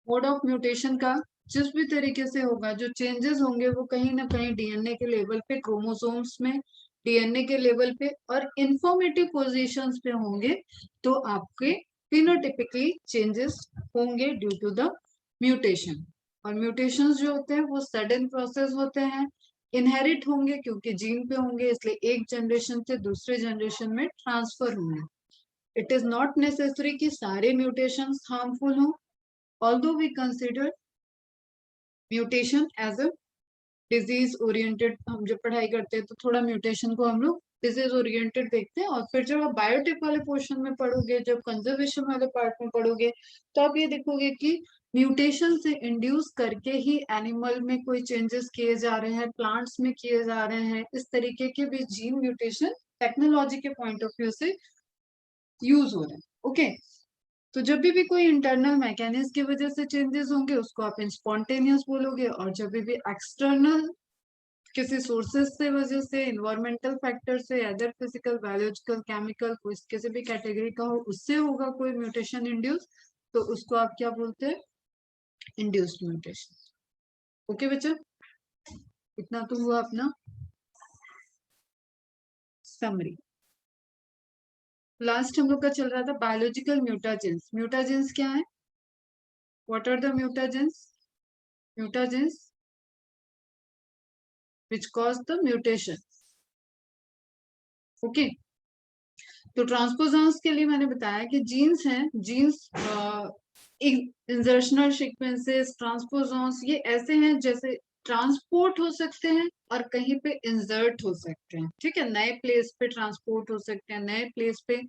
Mode of mutation का जिस भी तरीके से होगा, जो चेंजेस होंगे वो कहीं ना कहीं डीएनए के लेवल पे, क्रोमोसोम्स में, डीएनए के लेवल पे और इंफॉर्मेटिव पोजीशंस पे होंगे, तो आपके फिनोटिपिकली चेंजेस होंगे ड्यू टू द म्यूटेशन। और म्यूटेशंस जो होते हैं वो सडन प्रोसेस होते हैं, इनहेरिट होंगे क्योंकि जीन पे होंगे, इसलिए एक जनरेशन से दूसरे जनरेशन में ट्रांसफर होंगे। इट इज नॉट नेसेसरी कि सारे म्यूटेशंस हार्मफुल हों, although we consider mutation as a disease oriented, हम जब पढ़ाई करते हैं तो थोड़ा म्यूटेशन को हम लोग डिजीज ओरिएंटेड देखते हैं। और फिर जब आप बायोटिक वाले पोर्शन में पढ़ोगे, जब कंजर्वेशन वाले पार्ट में पढ़ोगे, तो आप ये देखोगे कि म्यूटेशन से इंड्यूस करके ही एनिमल में कोई चेंजेस किए जा रहे हैं, प्लांट्स में किए जा रहे हैं। इस तरीके के भी जीन म्यूटेशन टेक्नोलॉजी के पॉइंट ऑफ व्यू से यूज हो रहे हैं। ओके, तो जब भी कोई इंटरनल मैकेनिज्म की वजह से चेंजेस होंगे उसको आप स्पॉन्टेनियस बोलोगे, और जब भी एक्सटर्नल किसी सोर्सेस से वजह से, इन्वायरमेंटल फैक्टर से, अदर फिजिकल, बायोलॉजिकल, केमिकल, कोई किसी भी कैटेगरी का हो, उससे होगा कोई म्यूटेशन इंड्यूस, तो उसको आप क्या बोलते हैं? Induced mutation. ओके बच्चा, इतना तो हुआ अपना समरी। लास्ट हम लोग का चल रहा था बायोलॉजिकल म्यूटाजेंस। म्यूटाजेंस क्या है? What are the mutagens? Mutagens which cause the mutation. Okay, तो ट्रांसपोजॉन्स के लिए मैंने बताया कि जीन्स हैं, जीन्स इंजर्शनल सीक्वेंसेस, ट्रांसपोजॉन्स, ये ऐसे हैं जैसे ट्रांसपोर्ट हो सकते हैं और कहीं पे इंसर्ट हो सकते हैं। ठीक है, नए प्लेस पे ट्रांसपोर्ट हो सकते हैं, नए प्लेस पे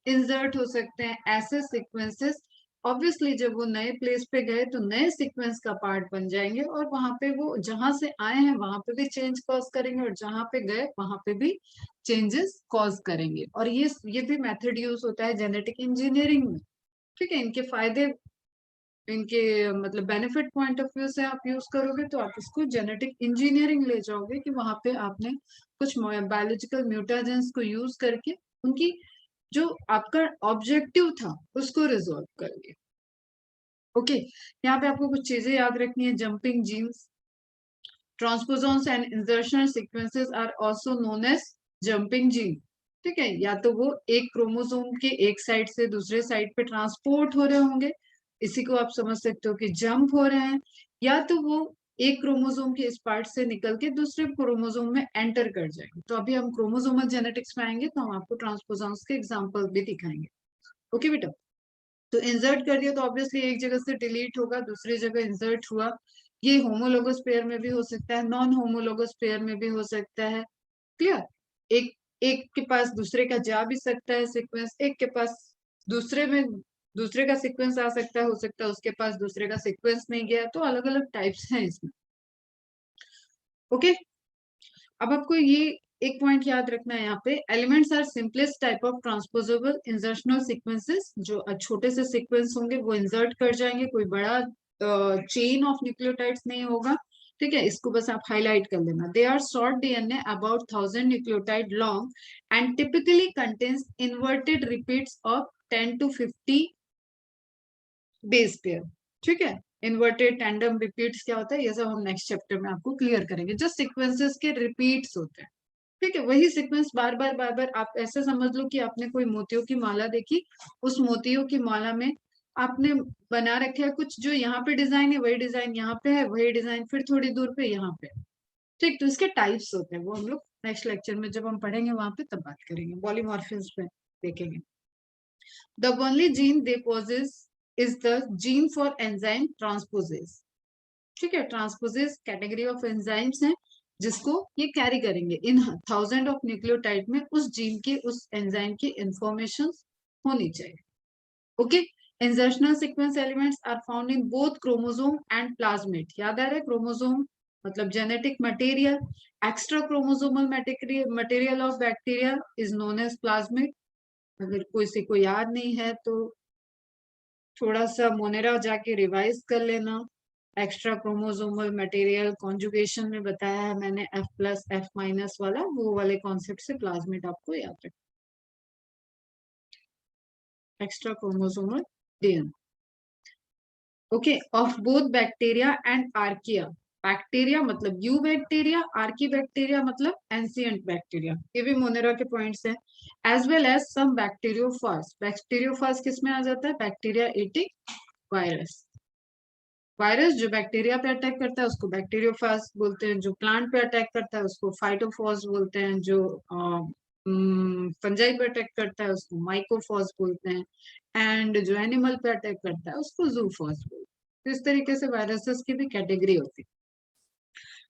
इंसर्ट हो सकते हैं, ऐसे सीक्वेंसेस। ऑब्वियसली जब वो नए प्लेस पे गए तो नए सीक्वेंस का पार्ट बन जाएंगे, और वहां पे वो जहां से आए हैं वहां पे भी चेंज कॉज करेंगे, और जहां पे गए वहां पे भी चेंजेस कॉज करेंगे। और ये भी मेथड यूज होता है जेनेटिक इंजीनियरिंग में। ठीक है, इनके फायदे, इनके मतलब बेनिफिट पॉइंट ऑफ व्यू से आप यूज करोगे तो आप इसको जेनेटिक इंजीनियरिंग ले जाओगे, कि वहां पे आपने कुछ बायोलॉजिकल म्यूटाजेंस को यूज करके उनकी जो आपका ऑब्जेक्टिव था उसको रिजोल्व करोगे। ओके, यहाँ पे आपको कुछ चीजें याद रखनी है। Jumping genes, transposons and insertional sequences are also known as jumping gene. ठीक है, या तो वो एक क्रोमोसोम के एक साइड से दूसरे साइड पे ट्रांसपोर्ट हो रहे होंगे, इसी को आप समझ सकते हो कि जंप हो रहे हैं, या तो वो एक क्रोमोसोम के इस पार्ट से निकल के दूसरे क्रोमोसोम में एंटर कर जाएंगे। तो अभी हम क्रोमोसोमल जेनेटिक्स में आएंगे तो हम आपको ट्रांसपोजॉन्स के एग्जाम्पल भी दिखाएंगे। ओके बेटा, तो इंसर्ट कर दिया तो ऑब्वियसली एक जगह से डिलीट होगा, दूसरी जगह इंसर्ट हुआ। ये होमोलोगस पेयर में भी हो सकता है, नॉन होमोलोगस पेयर में भी हो सकता है। क्लियर? एक एक के पास दूसरे का जा भी सकता है सीक्वेंस, एक के पास दूसरे में दूसरे का सीक्वेंस आ सकता है, हो सकता है उसके पास दूसरे का सीक्वेंस नहीं गया। तो अलग अलग टाइप्स हैं इसमें। ओके, अब आपको ये एक पॉइंट याद रखना है, यहाँ पे elements are simplest type of transposable insertional sequences. जो छोटे से सीक्वेंस होंगे वो इंसर्ट कर जाएंगे, कोई बड़ा चेन ऑफ न्यूक्लियोटाइड्स नहीं होगा। ठीक है, इसको बस आप हाईलाइट कर लेना। They are short DNA about 1000 nucleotide long and typically contains inverted repeats of 10 to 50 base pair. ठीक है, इन्वर्टेड टैंडम रिपीट्स क्या होता है, ये सब हम नेक्स्ट चैप्टर में आपको क्लियर करेंगे। जस्ट सीक्वेंसेस के रिपीट्स होते हैं। ठीक है, वही सीक्वेंस बार बार बार बार, आप ऐसे समझ लो कि आपने कोई मोतियों की माला देखी, उस मोतियों की माला में आपने बना रखा है कुछ, जो यहाँ पे डिजाइन है वही डिजाइन यहाँ पे है, वही डिजाइन फिर थोड़ी दूर पे यहाँ पे। ठीक, तो इसके टाइप्स होते हैं, वो हम लोग नेक्स्ट लेक्चर में जब हम पढ़ेंगे वहां पे तब बात करेंगे, पॉलीमॉर्फिज्म पे देखेंगे। The only gene they possess is the gene for enzyme transposase. ठीक है, ट्रांसपोजेस कैटेगरी ऑफ एंजाइम्स हैं जिसको ये कैरी करेंगे। इन 1000 ऑफ न्यूक्लियोटाइड में उस जीन के, उस एंजाइम की इंफॉर्मेशन होनी चाहिए। Okay, insertional sequence elements are found in both chromosome and plasmid. याद आ रहा है, क्रोमोसोम मतलब genetic material, extra chromosomal material of bacteria is known as plasmid. अगर किसी को याद नहीं है तो थोड़ा सा मोनेरा जाके रिवाइज कर लेना। एक्स्ट्रा क्रोमोसोमल मटेरियल कॉन्जुगेशन में बताया है मैंने, F+ F- वाला, वो वाले कॉन्सेप्ट से प्लाज्मिड आपको याद रखना। Extra chromosomal DNA. Okay, of both bacteria and archaea. Bacteria मतलब यू बैक्टीरिया, आर्की बैक्टीरिया मतलब एंसियंट बैक्टीरिया, ये भी मोनेरा के पॉइंट्स हैं। एज वेल एज सम बैक्टीरियोफाज। बैक्टीरियोफाज किस में आ जाता है? Bacteria attic virus. वायरस जो बैक्टीरिया पे अटैक करता है उसको बैक्टीरियोफाज बोलते हैं, जो प्लांट पे अटैक करता है उसको फाइटोफॉज बोलते हैं, जो फंजाई पे अटैक करता है उसको माइकोफॉज बोलते हैं, एंड जो एनिमल पे अटैक करता है उसको जूफॉज बोलते हैं। तो इस तरीके से वायरसेस की भी कैटेगरी होती है।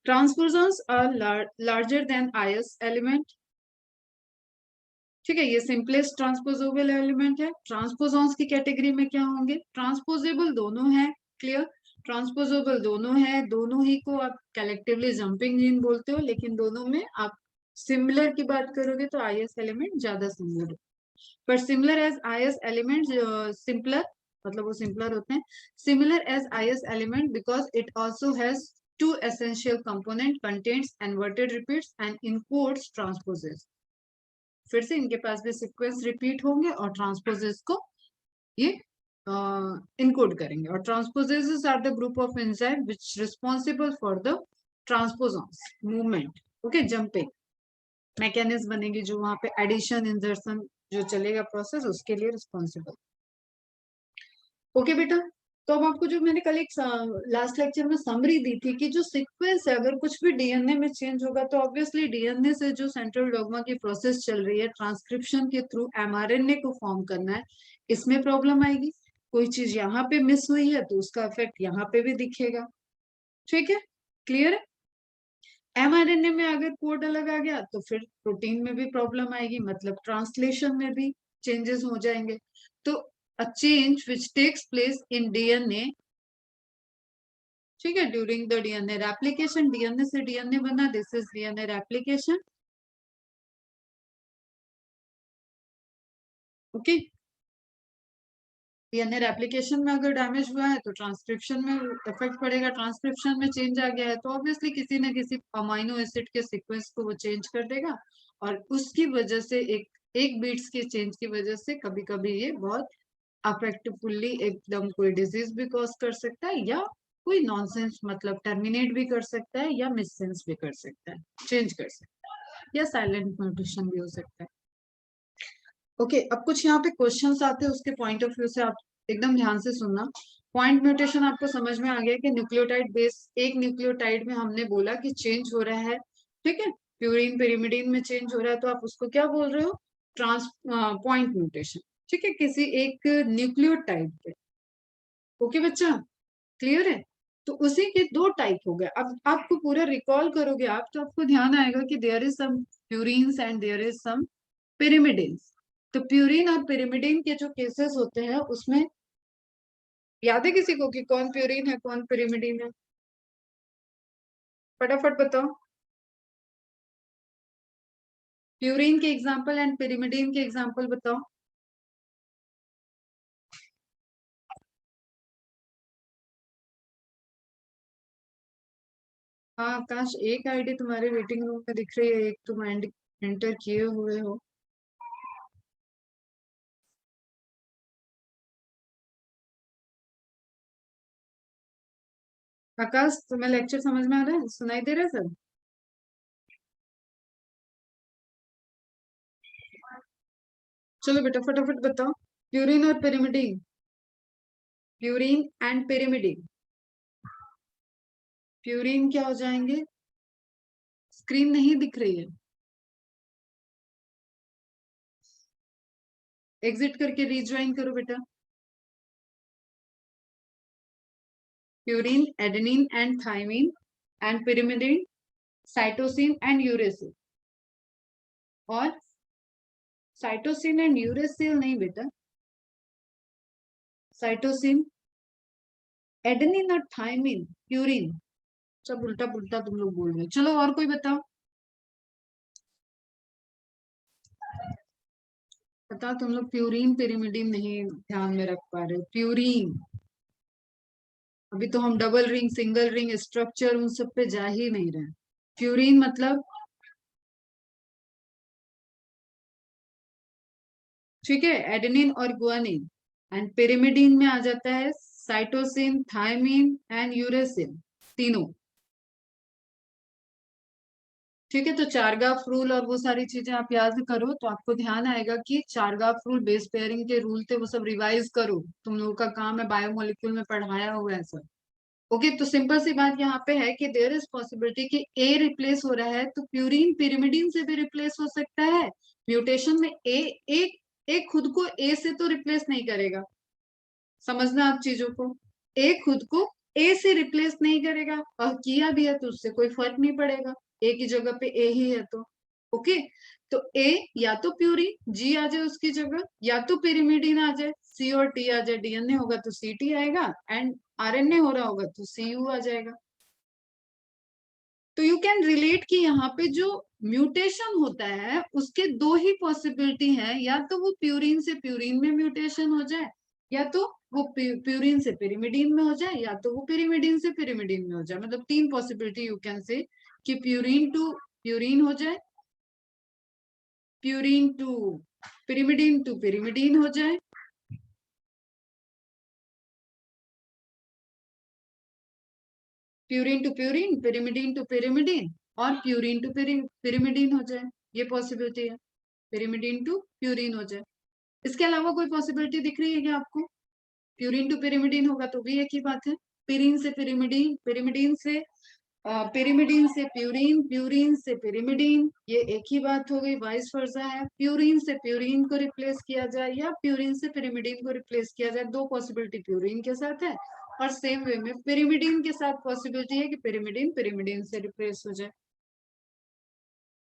Transposons are larger than IS element. ठीक है, ये सिंपलेस्ट ट्रांसपोजेबल एलिमेंट है। ट्रांसपोजॉन्स की कैटेगरी में क्या होंगे? ट्रांसपोजेबल दोनों है, क्लियर। ट्रांसपोजेबल दोनों है, दोनों ही को आप कलेक्टिवली जंपिंग जीन बोलते हो, लेकिन दोनों में आप सिमिलर की बात करोगे तो आईएस एलिमेंट ज्यादा सिमिलर है। पर similar as IS element simpler, मतलब वो सिंपलर होते हैं। Similar as IS element because it also has two essential component, contains inverted repeats and encodes transposes. फिर से इनके पास भी सीक्वेंस रिपीट होंगे और ट्रांसपोजेस को ये इनकोड करेंगे। और transposes are the group of enzyme which responsible for the transposons movement. Okay, jumping mechanism बनेगी जो वहां पे एडिशन इंजर्शन जो चलेगा प्रोसेस, उसके लिए रिस्पॉन्सिबल। ओके बेटा, तो अब आपको जो मैंने कल एक लास्ट लेक्चर में समरी दी थी कि जो सीक्वेंस है अगर कुछ भी डीएनए में चेंज होगा तो ऑब्वियसली डीएनए से जो सेंट्रल डॉग्मा की प्रोसेस चल रही है ट्रांसक्रिप्शन के थ्रू एमआरएनए को फॉर्म करना है, इसमें प्रॉब्लम आएगी। कोई चीज यहाँ पे मिस हुई है तो उसका इफेक्ट यहाँ पे भी दिखेगा। ठीक है, क्लियर है। एमआरएनए में अगर कोड अलग आ गया तो फिर प्रोटीन में भी प्रॉब्लम आएगी, मतलब ट्रांसलेशन में भी चेंजेस हो जाएंगे। तो a change which takes place in DNA, ठीक है, during the DNA replication, DNA से डीएनए बना, this is DNA replication. Okay, DNA replication में अगर डैमेज हुआ है तो ट्रांसक्रिप्शन में इफेक्ट पड़ेगा, ट्रांसक्रिप्शन में चेंज आ गया है तो ऑब्वियसली किसी न किसी अमाइनो एसिड के सीक्वेंस को वो चेंज कर देगा, और उसकी वजह से एक बीट्स के चेंज की वजह से कभी कभी ये बहुत अफेक्टफुली एकदम कोई डिजीज भी कॉज कर सकता है, या कोई नॉनसेंस मतलब टर्मिनेट भी कर सकता है, या मिससेंस भी कर सकता है, चेंज कर सकता है, या साइलेंट म्यूटेशन भी हो सकता है। ओके, अब कुछ यहाँ पे क्वेश्चंस आते हैं, उसके पॉइंट ऑफ व्यू से आप एकदम ध्यान से सुनना। पॉइंट म्यूटेशन आपको समझ में आ गया कि न्यूक्लियोटाइड बेस, एक न्यूक्लियोटाइड में हमने बोला कि चेंज हो रहा है, ठीक है, प्यूरिन पेरिमिडीन में चेंज हो रहा है, तो आप उसको क्या बोल रहे हो? Trans point mutation. ठीक है, किसी एक न्यूक्लियोटाइड पे। ओके बच्चा, क्लियर है। तो उसी के दो टाइप हो गए। अब आपको पूरा रिकॉल करोगे आप तो आपको ध्यान आएगा कि there is some purines and there is some pyrimidines. तो प्यूरिन और पिरिमिडिन के जो केसेस होते हैं उसमें याद है किसी को कि कौन प्यूरिन है कौन पिरिमिडिन है? फटाफट बताओ। प्यूरिन के एग्जांपल एंड पिरिमिडिन के एग्जांपल बताओ। हाँ आकाश, एक आईडी तुम्हारे वेटिंग रूम में दिख रही है, एक तुम एंटर किए हुए हो। आकाश, तुम्हें लेक्चर समझ में आ रहा है, सुनाई दे रहा है सब? चलो बेटा फटाफट बताओ। प्यूरिन और pyrimidine, purine and pyrimidine. Purine क्या हो जाएंगे? स्क्रीन नहीं दिख रही है, एग्जिट करके रिज्वाइन करो बेटा। Purine adenine and thymine, and pyrimidine cytosine and uracil. और साइटोसिन एंड यूरेसिल नहीं बेटा, साइटोसिन एडेनिन और थाइमिन प्यूरिन, सब उल्टा पुल्टा तुम लोग बोल रहे हो। चलो और कोई बताओ, बताओ तुम लोग प्यूरिन पिरिमिडिन नहीं ध्यान में रख पा रहे हो। प्यूरिन, अभी तो हम double ring single ring structure उन सब पे जा ही नहीं रहे। प्यूरिन मतलब, ठीक है, एडेनिन और गुआनिन, एंड पिरिमिडिन में आ जाता है साइटोसिन, थायमिन एंड यूरेसिल, तीनों। ठीक है, तो चारगाफ रूल और वो सारी चीजें आप याद करो तो आपको ध्यान आएगा कि चारगाफ रूल, बेस पेयरिंग के रूल थे, वो सब रिवाइज करो, तुम लोगों का काम है, बायोमोलिक्यूल में पढ़ाया हुआ है सब। ओके, तो सिंपल सी बात यहाँ पे है कि देयर इज पॉसिबिलिटी कि ए रिप्लेस हो रहा है तो प्यूरिन पिरिमिडीन से भी रिप्लेस हो सकता है। म्यूटेशन में ए खुद को ए से तो रिप्लेस नहीं करेगा, समझना आप चीजों को। ए खुद को ए से रिप्लेस नहीं करेगा, और किया भी है तो उससे कोई फर्क नहीं पड़ेगा, ए की जगह पे ए ही है तो। ओके, तो ए या तो प्यूरिन जी आ जाए उसकी जगह, या तो पिरिमिडीन आ जाए, सी और टी आ जाए, डीएनए होगा तो सी टी आएगा, एंड आरएनए हो रहा होगा तो सी यू आ जाएगा। तो यू कैन रिलेट कि यहाँ पे जो म्यूटेशन होता है उसके दो ही पॉसिबिलिटी है, या तो वो प्यूरिन से प्यूरिन में म्यूटेशन हो जाए, या तो वो प्यूरिन से पिरिमिडीन में हो जाए, या तो वो पिरिमिडीन से पिरिमिडीन में हो जाए। मतलब तीन पॉसिबिलिटी यू कैन से, कि प्यूरिन टू प्यूरिन हो जाए, प्यूरिन टू पिरिमिडीन हो जाए, purine to purine, pyrimidine to pyrimidine, और प्यूरिन टू पिरिमिडीन हो जाए। ये पॉसिबिलिटी है, पिरिमिडीन टू प्यूरिन हो जाए। इसके अलावा कोई पॉसिबिलिटी दिख रही है क्या आपको? प्यूरिन टू पिरिमिडीन होगा तो भी एक ही बात है, पिरिन से पिरिमिडीन, पिरिमिडीन से प्यूरिन, प्यूरिन से पिरिमिडीन, ये एक ही बात हो गई। वाइस वर्सा है, प्यूरिन से प्यूरिन को रिप्लेस किया जाए या प्यूरिन से पिरिमिडीन को रिप्लेस किया जाए, दो पॉसिबिलिटी प्यूरिन के साथ है, और सेम वे में पिरिमिडीन के साथ पॉसिबिलिटी है कि पिरिमिडीन पिरिमिडीन से रिप्लेस हो जाए।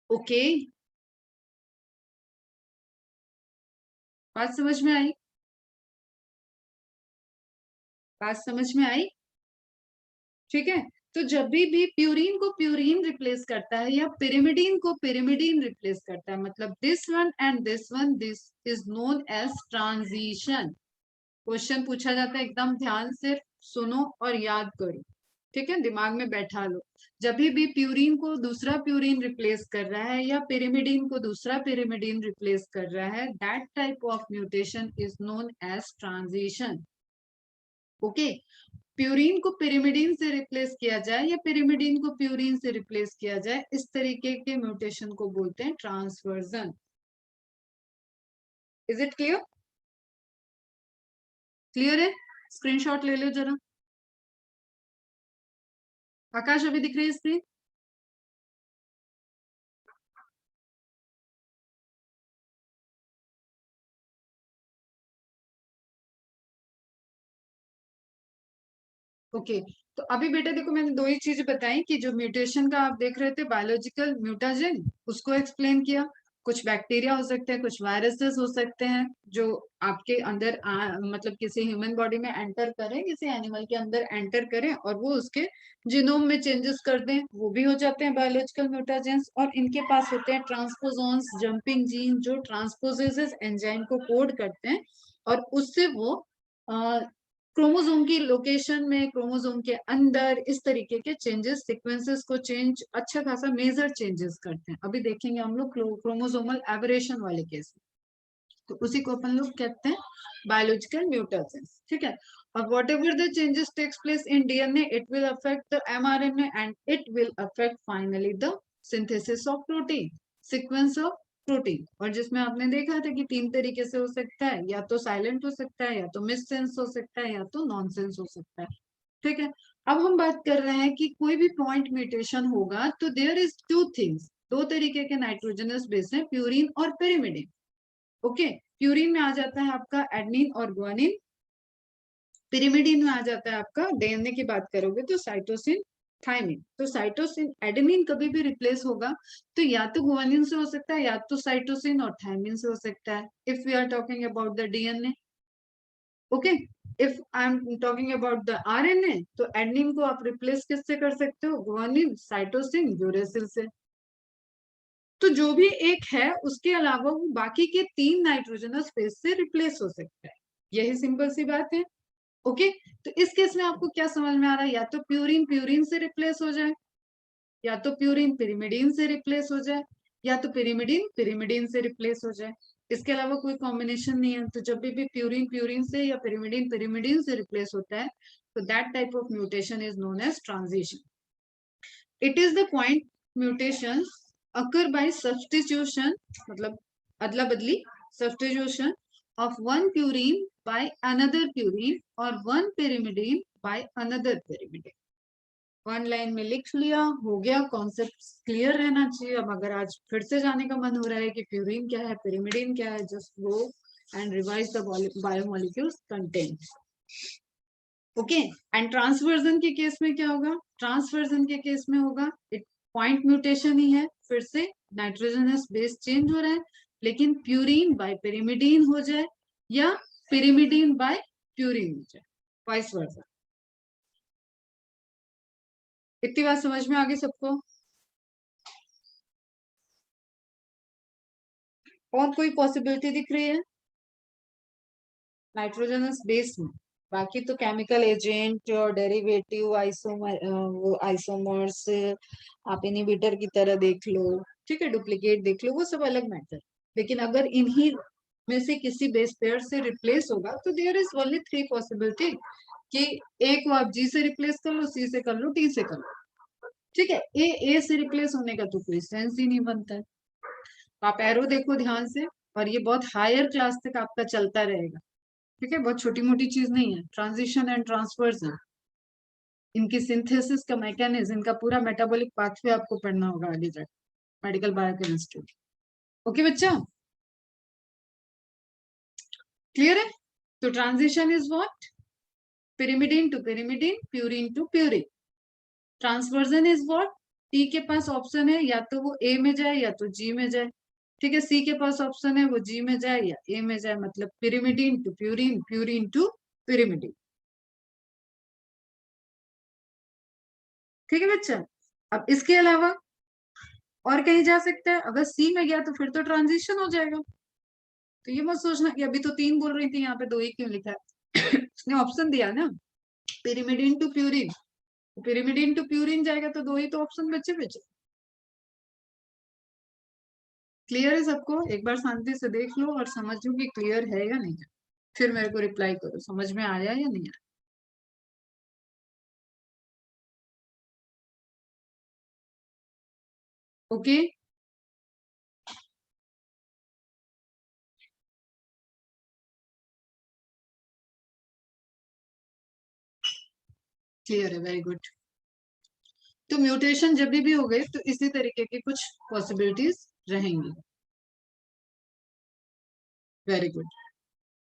ओके, बात समझ में आई? बात समझ में आई? ठीक है, तो जब भी प्यूरिन को प्यूरिन रिप्लेस करता है या पिरिमिडीन को पिरिमिडीन रिप्लेस करता है, मतलब this one and this one, this is known as transition. Question पूछा जाता है, एकदम ध्यान से सुनो और याद करो, ठीक है, दिमाग में बैठा लो। जब भी प्यूरिन को दूसरा प्यूरिन रिप्लेस कर रहा है या पिरिमिडीन को दूसरा पिरिमिडीन रिप्लेस कर रहा है, that type of mutation is known as transition. Okay, purine को पिरिमिडीन से रिप्लेस किया जाए या पिरिमिडीन को प्यूरिन से रिप्लेस किया जाए, इस तरीके के म्यूटेशन को बोलते हैं transversion. Is it clear? Clear है? स्क्रीनशॉट ले लो जरा। आकाश, अभी दिख रही है स्क्रीन? ओके, तो अभी बेटा देखो, मैंने दो ही चीजें बताई कि जो म्यूटेशन का आप देख रहे थे, बायोलॉजिकल म्यूटाजन, उसको एक्सप्लेन किया। कुछ बैक्टीरिया हो सकते हैं, कुछ वायरसेस हो सकते हैं जो आपके अंदर मतलब किसी ह्यूमन बॉडी में एंटर करें, किसी एनिमल के अंदर एंटर करें और वो उसके जीनोम में चेंजेस कर दें, वो भी हो जाते हैं बायोलॉजिकल म्यूटाजेंस। और इनके पास होते हैं ट्रांसपोजोन्स, जंपिंग जीन, जो ट्रांसपोजेस एंजाइम को कोड करते हैं, और उससे वो क्रोमोसोम की लोकेशन में, क्रोमोसोम के अंदर इस तरीके के चेंजेस, सीक्वेंसेस को चेंज, अच्छा खासा मेजर चेंजेस करते हैं। अभी देखेंगे हम लोग क्रोमोसोमल एबरेशन वाले केस, तो उसी को अपन लोग कहते हैं बायोलॉजिकल म्यूटेशंस। ठीक है, और whatever the changes takes place in DNA, it will affect the mRNA and it will affect finally the synthesis of protein, sequence of protein. और जिसमें आपने देखा था कि तीन तरीके से हो सकता है, या तो साइलेंट हो सकता है, या तो मिस सेंस हो सकता है, या तो नॉन सेंस हो सकता है। ठीक है, अब हम बात कर रहे हैं कि कोई भी पॉइंट म्यूटेशन होगा तो देयर इज टू थिंग्स, दो तरीके के नाइट्रोजनस बेस हैं, प्यूरिन और पेरिमिडिन। ओके, प्यूरिन में आ जाता है आपका एडनिन और ग्वानिन, पिरिमिडिन में आ जाता है आपका, डीएनए की बात करोगे तो साइटोसिन, थायमिन। तो साइटोसिन, एडेनिन कभी भी रिप्लेस होगा तो या तो ग्वानिन से हो सकता है, या तो साइटोसिन और थायमिन से हो सकता है, if we are talking about the DNA. Okay, if I am talking about the RNA, तो एडनिन को आप रिप्लेस किससे कर सकते हो? ग्वानिन, साइटोसिन, यूरेसिल से। तो जो भी एक है उसके अलावा वो बाकी के तीन नाइट्रोजनस बेस से रिप्लेस हो सकता है, यही सिंपल सी बात है। ओके, तो इस केस में आपको क्या समझ में आ रहा है? या तो प्यूरिन प्यूरिन से रिप्लेस हो जाए, या तो प्यूरिन पिरिमिडीन से रिप्लेस हो जाए, या तो पिरिमिडीन पिरिमिडीन से रिप्लेस हो जाए। इसके अलावा कोई कॉम्बिनेशन नहीं है। तो जब भी प्यूरिन प्यूरिन से या पिरिमिडिन पिरिमिडिन से रिप्लेस होता है, तो that type of mutation is known as transition. It is the point mutation occur by substitution, मतलब अदला बदली, substitution of one purine by another purine और one pyrimidine by another pyrimidine. One line में लिख लिया, हो गया. कॉन्सेप्ट क्लियर रहना चाहिए. अब अगर आज फिर से जाने का मन हो रहा है कि प्यूरिन क्या है, पिरिमिडिन क्या है, just go and revise the biomolecules content. Okay. And transversion के केस में क्या होगा? ट्रांसवर्जन के केस में होगा इट पॉइंट म्यूटेशन ही है. फिर से नाइट्रोजनस बेस चेंज हो रहा है, लेकिन प्यूरिन बाय पिरिमिडीन हो जाए या पिरिमिडीन बाय प्यूरिन हो जाए, वाइस वर्सा. इतनी बात समझ में आ गई सबको? और कोई पॉसिबिलिटी दिख रही है नाइट्रोजनस बेस में? बाकी तो केमिकल एजेंट और डेरिवेटिव आइसोमर, वो आइसोमर्स आप इनहिबिटर की तरह देख लो, ठीक है, डुप्लीकेट देख लो, वो सब अलग मैटर. लेकिन अगर इन्हीं में से किसी बेस पेयर से रिप्लेस होगा तो there is only three possibility कि एक को आप जी से रिप्लेस कर लो, सी से कर लो, टी से कर लो. ठीक है. ए से रिप्लेस होने का तो कोई सेंस ही नहीं बनता है. आप एरो देखो ध्यान से, और ये बहुत हायर क्लास तक आपका चलता रहेगा. ठीक है, बहुत छोटी मोटी चीज नहीं है. ट्रांजिशन एंड ट्रांसवर्जन, इनकी सिंथेसिस का मैकेनिज्म, इनका पूरा मेटाबॉलिक पाथवे आपको पढ़ना होगा आगे जाकर, मेडिकल बायोकेमिस्ट्री. ओके बच्चा, क्लियर है? तो transition is what? Pyrimidine to pyrimidine, purine to purine. Transversion is what? T के पास ऑप्शन है, या तो वो ए में जाए या तो जी में जाए. ठीक है, सी के पास ऑप्शन है, वो जी में जाए या ए में जाए. मतलब pyrimidine to purine, purine to pyrimidine. ठीक है बच्चा. अब इसके अलावा और कहीं जा सकता है. अगर सी में गया तो फिर तो ट्रांजिशन हो जाएगा. तो ये मत सोचना कि अभी तो तीन बोल रही थी, यहाँ पे दो ही क्यों लिखा है. उसने ऑप्शन दिया ना, pyrimidine to purine. Pyrimidine to purine जाएगा तो दो ही तो ऑप्शन बचे बचे. क्लियर है सबको? एक बार शांति से देख लो और समझ लो कि क्लियर है या नहीं है. फिर मेरे को रिप्लाई करो, समझ में आया या नहीं आया. ओके. क्लियर है, वेरी गुड. तो म्यूटेशन जब भी हो गए तो इसी तरीके की कुछ पॉसिबिलिटीज रहेंगी. Very good.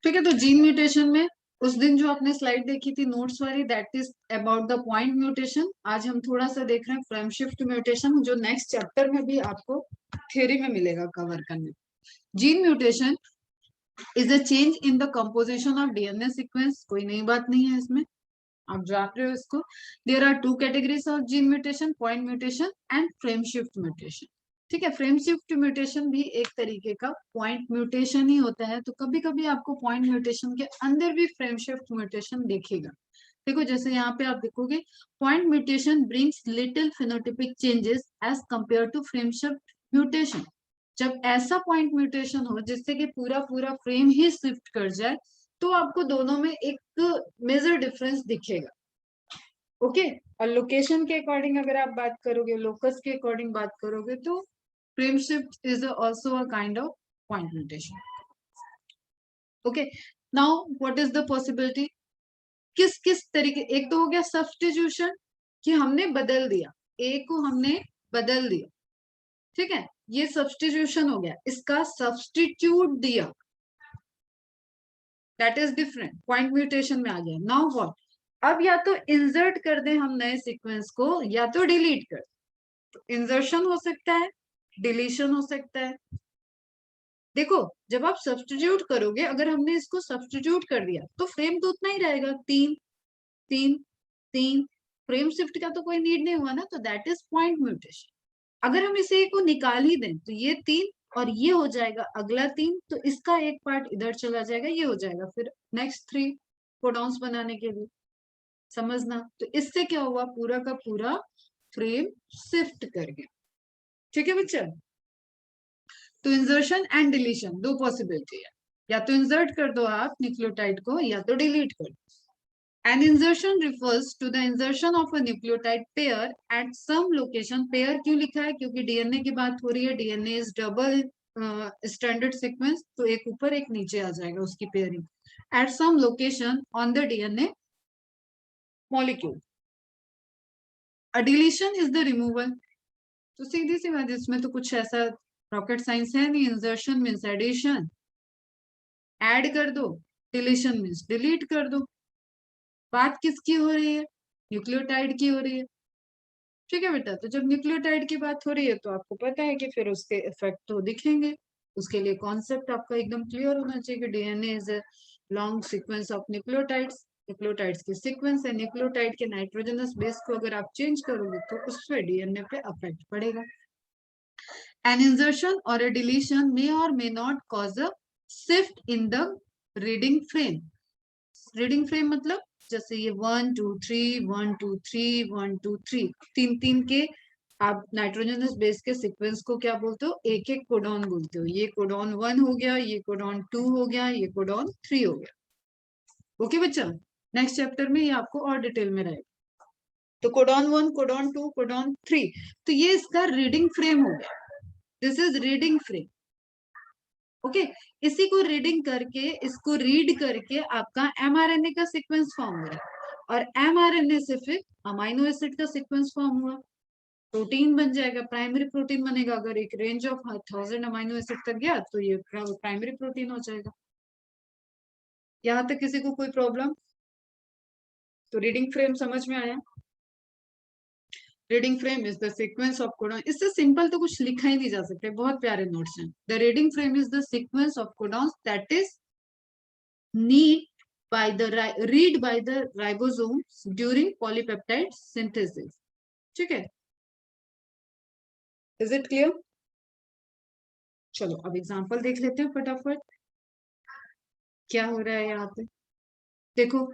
ठीक है. तो जीन म्यूटेशन में उस दिन जो आपने स्लाइड देखी थी नोट्स वाली, that is about the point mutation. आज हम थोड़ा सा देख रहे हैं फ्रेम शिफ्ट म्यूटेशन, जो नेक्स्ट चैप्टर में भी आपको थ्योरी में मिलेगा कवर करने. Gene mutation is a change in the composition of DNA sequence. कोई नई बात नहीं है इसमें, आप जान रहे हो इसको. There are two categories of gene mutation, point mutation and frame shift mutation. ठीक है. फ्रेम शिफ्ट म्यूटेशन भी एक तरीके का पॉइंट म्यूटेशन ही होता है. तो कभी कभी आपको पॉइंट म्यूटेशन के अंदर भी फ्रेम शिफ्ट म्यूटेशन देखेगा. देखो जैसे यहाँ पे आप देखोगे, point mutation brings little phenotypic changes as compare to frame shift mutation. जब ऐसा पॉइंट म्यूटेशन हो जिससे कि पूरा पूरा फ्रेम ही शिफ्ट कर जाए, तो आपको दोनों में एक मेजर डिफरेंस दिखेगा. ओके. और लोकेशन के अकॉर्डिंग अगर आप बात करोगे, लोकस के अकॉर्डिंग बात करोगे, तो frame shift is also a kind of point mutation. Okay. Now what is the possibility? किस किस तरीके, एक तो हो गया सब्स्टिट्यूशन, कि हमने बदल दिया, ए को हमने बदल दिया. ठीक है, ये सब्स्टिट्यूशन हो गया. इसका सब्स्टिट्यूट दिया, that is different, point mutation में आ गया. Now what? अब या तो इंसर्ट कर दें हम नए सीक्वेंस को, या तो डिलीट कर. तो इंसर्शन हो सकता है, डिलीशन हो सकता है. देखो जब आप सब्स्टिट्यूट करोगे, अगर हमने इसको सब्स्टिट्यूट कर दिया तो फ्रेम तो उतना ही रहेगा, तीन तीन तीन. फ्रेम शिफ्ट का तो कोई नीड नहीं हुआ ना, तो दैट इज पॉइंट म्यूटेशन. अगर हम इसे को निकाल ही दें तो ये तीन और ये हो जाएगा अगला तीन, तो इसका एक पार्ट इधर चला जाएगा, ये हो जाएगा फिर नेक्स्ट थ्री कोडॉन्स बनाने के लिए. समझना. तो इससे क्या हुआ, पूरा का पूरा फ्रेम शिफ्ट कर गया. ठीक है बच्चा. तो इंसर्शन एंड डिलीशन दो पॉसिबिलिटी है, या तो इंसर्ट कर दो आप न्यूक्लियोटाइड को या तो डिलीट कर दो. An insertion refers to the insertion of a nucleotide pair at some location. Pair क्यों लिखा है? क्योंकि डीएनए की बात हो रही है. DNA is double standard sequence, तो एक ऊपर एक नीचे आ जाएगा उसकी pairing. At some location on the DNA molecule. A deletion is the removal. तो सीधी सी बात, इसमें तो कुछ ऐसा रॉकेट साइंस है नहीं. इंसर्शन मीन्स एडिशन, ऐड कर दो. डिलीशन मीन्स डिलीट कर दो. बात किसकी हो रही है? न्यूक्लियोटाइड की हो रही है. ठीक है बेटा, तो जब न्यूक्लियोटाइड की बात हो रही है तो आपको पता है कि फिर उसके इफेक्ट तो दिखेंगे. उसके लिए कॉन्सेप्ट आपका एकदम क्लियर होना चाहिए कि DNA is a long sequence of nucleotides. Nucleotides की सीक्वेंस है. न्यूक्लियोटाइड के नाइट्रोजनस बेस को अगर आप चेंज करोगे तो उससे डीएनए पे अफेक्ट पड़ेगा. An insertion or a deletion may or may not cause a shift in the reading frame. Reading frame मतलब जैसे ये 1 2 3 1 2 3 1 2 3 तीन तीन के आप नाइट्रोजनस बेस के सीक्वेंस को क्या बोलते हो? एक एक कोडॉन बोलते हो. ये कोडॉन 1 हो गया, ये कोडॉन 2 हो गया, ये कोडॉन 3 हो गया. ओके बच्चा, नेक्स्ट चैप्टर में ये आपको और डिटेल में रहेगा. तो कोडॉन 1, कोडॉन 2, कोडॉन 3, तो ये इसका रीडिंग फ्रेम हो गया. This is reading frame. Okay, इसी को रीडिंग करके, इसको रीड करके आपका एमआरएनए का सीक्वेंस फॉर्म हो रहा है. और एमआरएनए से फिर अमाइनो एसिड का सीक्वेंस फॉर्म हुआ, प्रोटीन बन जाएगा, प्राइमरी प्रोटीन बनेगा. अगर एक रेंज ऑफ 1000 अमाइनो एसिड तक गया तो ये प्राइमरी प्रोटीन हो जाएगा. यहाँ तक किसी को कोई प्रॉब्लम? तो रीडिंग फ्रेम समझ में आया? Reading frame is the sequence of codon. इससे सिंपल तो कुछ लिखा ही नहीं जा सकता. बहुत प्यारे नोट्स हैं. The reading frame is the sequence of codons that is need by the read by the ribosomes during polypeptide synthesis. ठीक है, इज इट क्लियर? चलो अब एग्जांपल देख लेते हैं फटाफट. क्या हो रहा है यहाँ पे? देखो,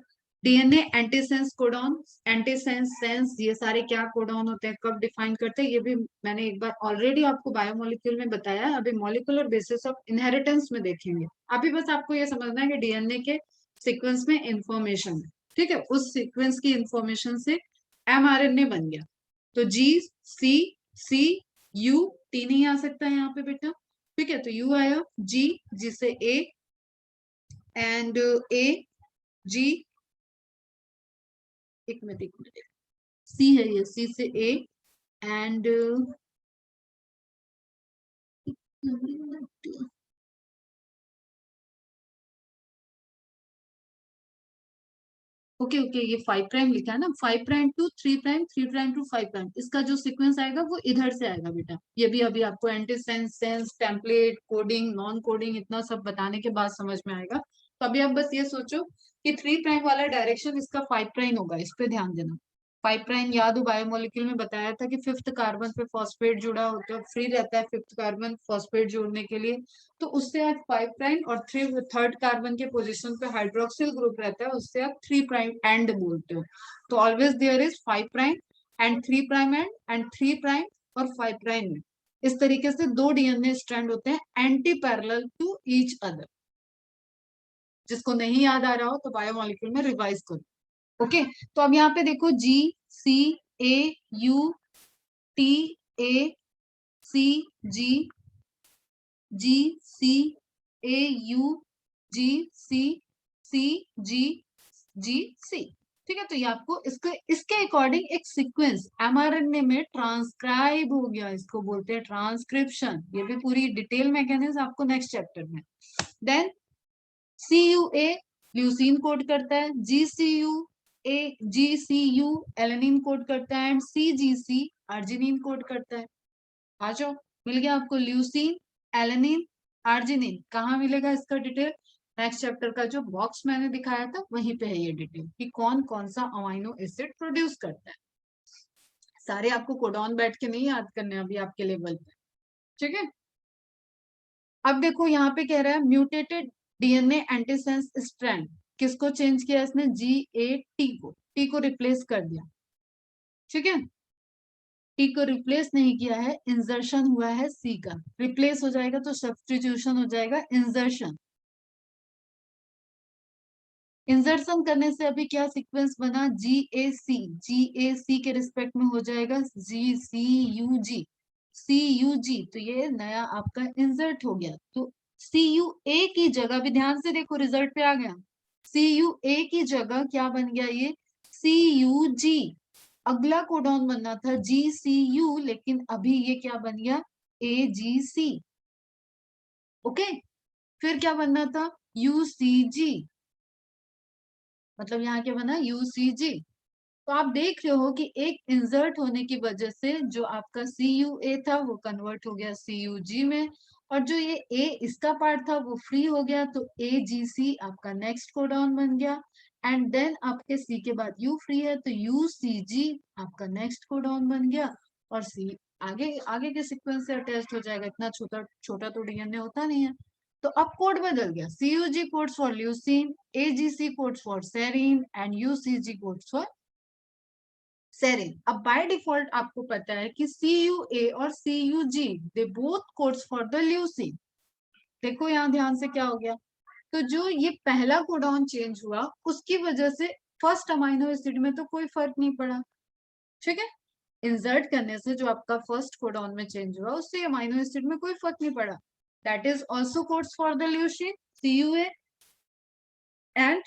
DNA antisense codon, antisense sense, ये सारे क्या कोडॉन होते हैं, कब डिफाइन करते हैं, ये भी मैंने एक बार ऑलरेडी आपको बायोमोलिक्यूल में बताया. अभी मॉलिक्यूलर बेसिस ऑफ इनहेरिटेंस में देखेंगे. अभी बस आपको ये समझना है कि डीएनए के सीक्वेंस में इंफॉर्मेशन है. ठीक है, उस सीक्वेंस की इंफॉर्मेशन से एमआरएनए बन गया. तो जी सी सी यू टी नहीं आ सकता है यहाँ पे बेटा. ठीक है, तो यू आया, जी जी से ए, एंड ए जी, एक मिनट, सी है, ये सी से ए, एंड ओके ओके, ये 5 प्राइम लिखा है ना. 5 prime to 3 prime, 3 prime to 5 prime, इसका जो सीक्वेंस आएगा वो इधर से आएगा बेटा. ये भी अभी आपको antisense, sense, template, coding, non coding, इतना सब बताने के बाद समझ में आएगा. तो अभी आप बस ये सोचो कि 3 प्राइम वाला डायरेक्शन इसका 5 प्राइम होगा. इस पे ध्यान देना. 5 प्राइम याद हो, बायोमोलिक्यूल में बताया था कि 5th कार्बन पे फॉस्फेट जुड़ा होता है, फ्री रहता है 5th कार्बन फॉस्फेट जोड़ने के लिए. तो उससे आप 5 प्राइम और 3rd कार्बन के पोजीशन पे हाइड्रोक्सिल ग्रुप रहता है, उससे आप 3 प्राइम एंड बोलते हो. तो always there is 5 prime and 3 prime and 3 prime और 5 प्राइम एंड. इस तरीके से दो डीएनए स्ट्रैंड होते हैं anti parallel to each other. जिसको नहीं याद आ रहा हो तो बायोमोलिक्यूल में रिवाइज करो. ओके, तो अब यहाँ पे देखो, G C A U T A C G, G C A U G C C G G C. ठीक है, तो ये आपको इसके अकॉर्डिंग एक सीक्वेंस एमआरएनए में ट्रांसक्राइब हो गया. इसको बोलते हैं ट्रांसक्रिप्शन. ये भी पूरी डिटेल मैकेनिज्म आपको नेक्स्ट चैप्टर में. Then C U A leucine code करता है, G C U alanine code करता है, and C G C arginine code करता है. आ जाओ, मिल गया आपको ल्यूसीन, एलेनिन, अर्जिनिन. कहाँ मिलेगा इसका डिटेल? नेक्स्ट चैप्टर का जो बॉक्स मैंने दिखाया था वहीं पे है ये डिटेल कि कौन कौन सा अमाइनो एसिड प्रोड्यूस करता है. सारे आपको कोडॉन बैठ के नहीं याद करने अभी आपके लेवल पे. ठीक है, अब देखो यहाँ पे कह रहा है म्यूटेटेड डीएनए एंटीसेंस स्ट्रैंड. किसको चेंज किया इसने? जी ए टी को, टी को रिप्लेस कर दिया. ठीक है, टी को रिप्लेस नहीं किया है, इंसर्शन हुआ है सी का। रिप्लेस हो जाएगा तो सब्स्टिट्यूशन हो जाएगा इंसर्शन। इंसर्शन करने से अभी क्या सीक्वेंस बना, जी ए सी। जी ए सी के रिस्पेक्ट में हो जाएगा जी C U G, C U जी। तो ये नया आपका इंसर्ट हो गया। तो सी यू ए की जगह भी ध्यान से देखो, रिजल्ट पे आ गया, सी यू ए की जगह क्या बन गया, ये सी यू जी। अगला कोडॉन बनना था जी सी यू, लेकिन अभी ये क्या बन गया, ए जी सी। ओके, फिर क्या बनना था, यू सी जी, मतलब यहाँ क्या बना, यूसीजी। तो आप देख रहे हो कि एक इंसर्ट होने की वजह से जो आपका सी यू ए था वो कन्वर्ट हो गया सी यू जी में, और जो ये ए इसका पार्ट था वो फ्री हो गया, तो ए जी सी आपका नेक्स्ट कोडॉन बन गया। एंड देन आपके सी के बाद यू फ्री है, तो यू सी जी आपका नेक्स्ट कोडॉन बन गया, और सी आगे आगे के सीक्वेंस से अटैच हो जाएगा। इतना छोटा छोटा तो डीएनए होता नहीं है। तो अब कोड बदल गया, CUG codes for leucine, AGC codes for serine, and UCG codes for serine. अब बाय डिफॉल्ट आपको पता है कि सी यू ए और C U G they both codes for the leucine. देखो यहाँ ध्यान से क्या हो गया, तो जो ये पहला कोडॉन चेंज हुआ उसकी वजह से फर्स्ट अमाइनो एसिड में तो कोई फर्क नहीं पड़ा। ठीक है, इंसर्ट करने से जो आपका फर्स्ट कोडॉन में चेंज हुआ उससे अमाइनो एसिड में कोई फर्क नहीं पड़ा। That is also codes for the leucine, C U A and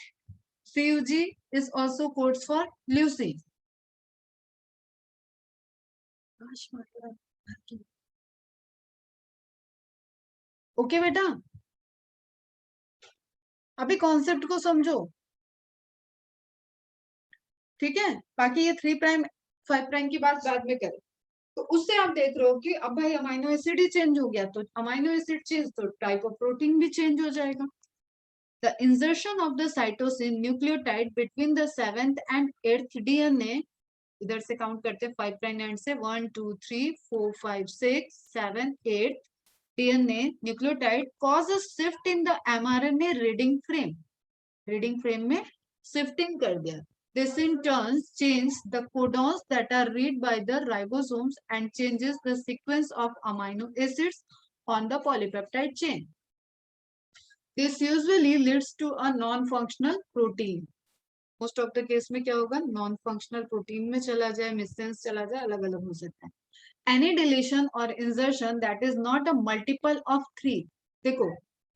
CUG is also codes for leucine. Okay बेटा, अभी कॉन्सेप्ट को समझो, ठीक है। बाकी ये 3 प्राइम 5 प्राइम की बात बाद में करें। तो उससे आप देख रहे हो कि अब भाई अमाइनो एसिड ही चेंज हो गया, तो अमाइनो एसिड चेंज तो टाइप ऑफ प्रोटीन भी चेंज हो जाएगा। The insertion of the cytosine nucleotide between the 7th and 8th DNA, इधर से काउंट करते हैं 5 प्राइम एंड से 1 2 3 4 5 6 7 8 DNA nucleotide causes shift in the mRNA reading frame. Reading frame में shifting कर दिया. This in turn changes the codons that are read by the ribosomes and changes the sequence of amino acids on the polypeptide chain. This usually leads to a non-functional protein. Most of the case में क्या होगा, non-functional protein में चला जाए, missense चला जाए, अलग-अलग हो सकता है. Any deletion or insertion that is not a multiple of 3, देखो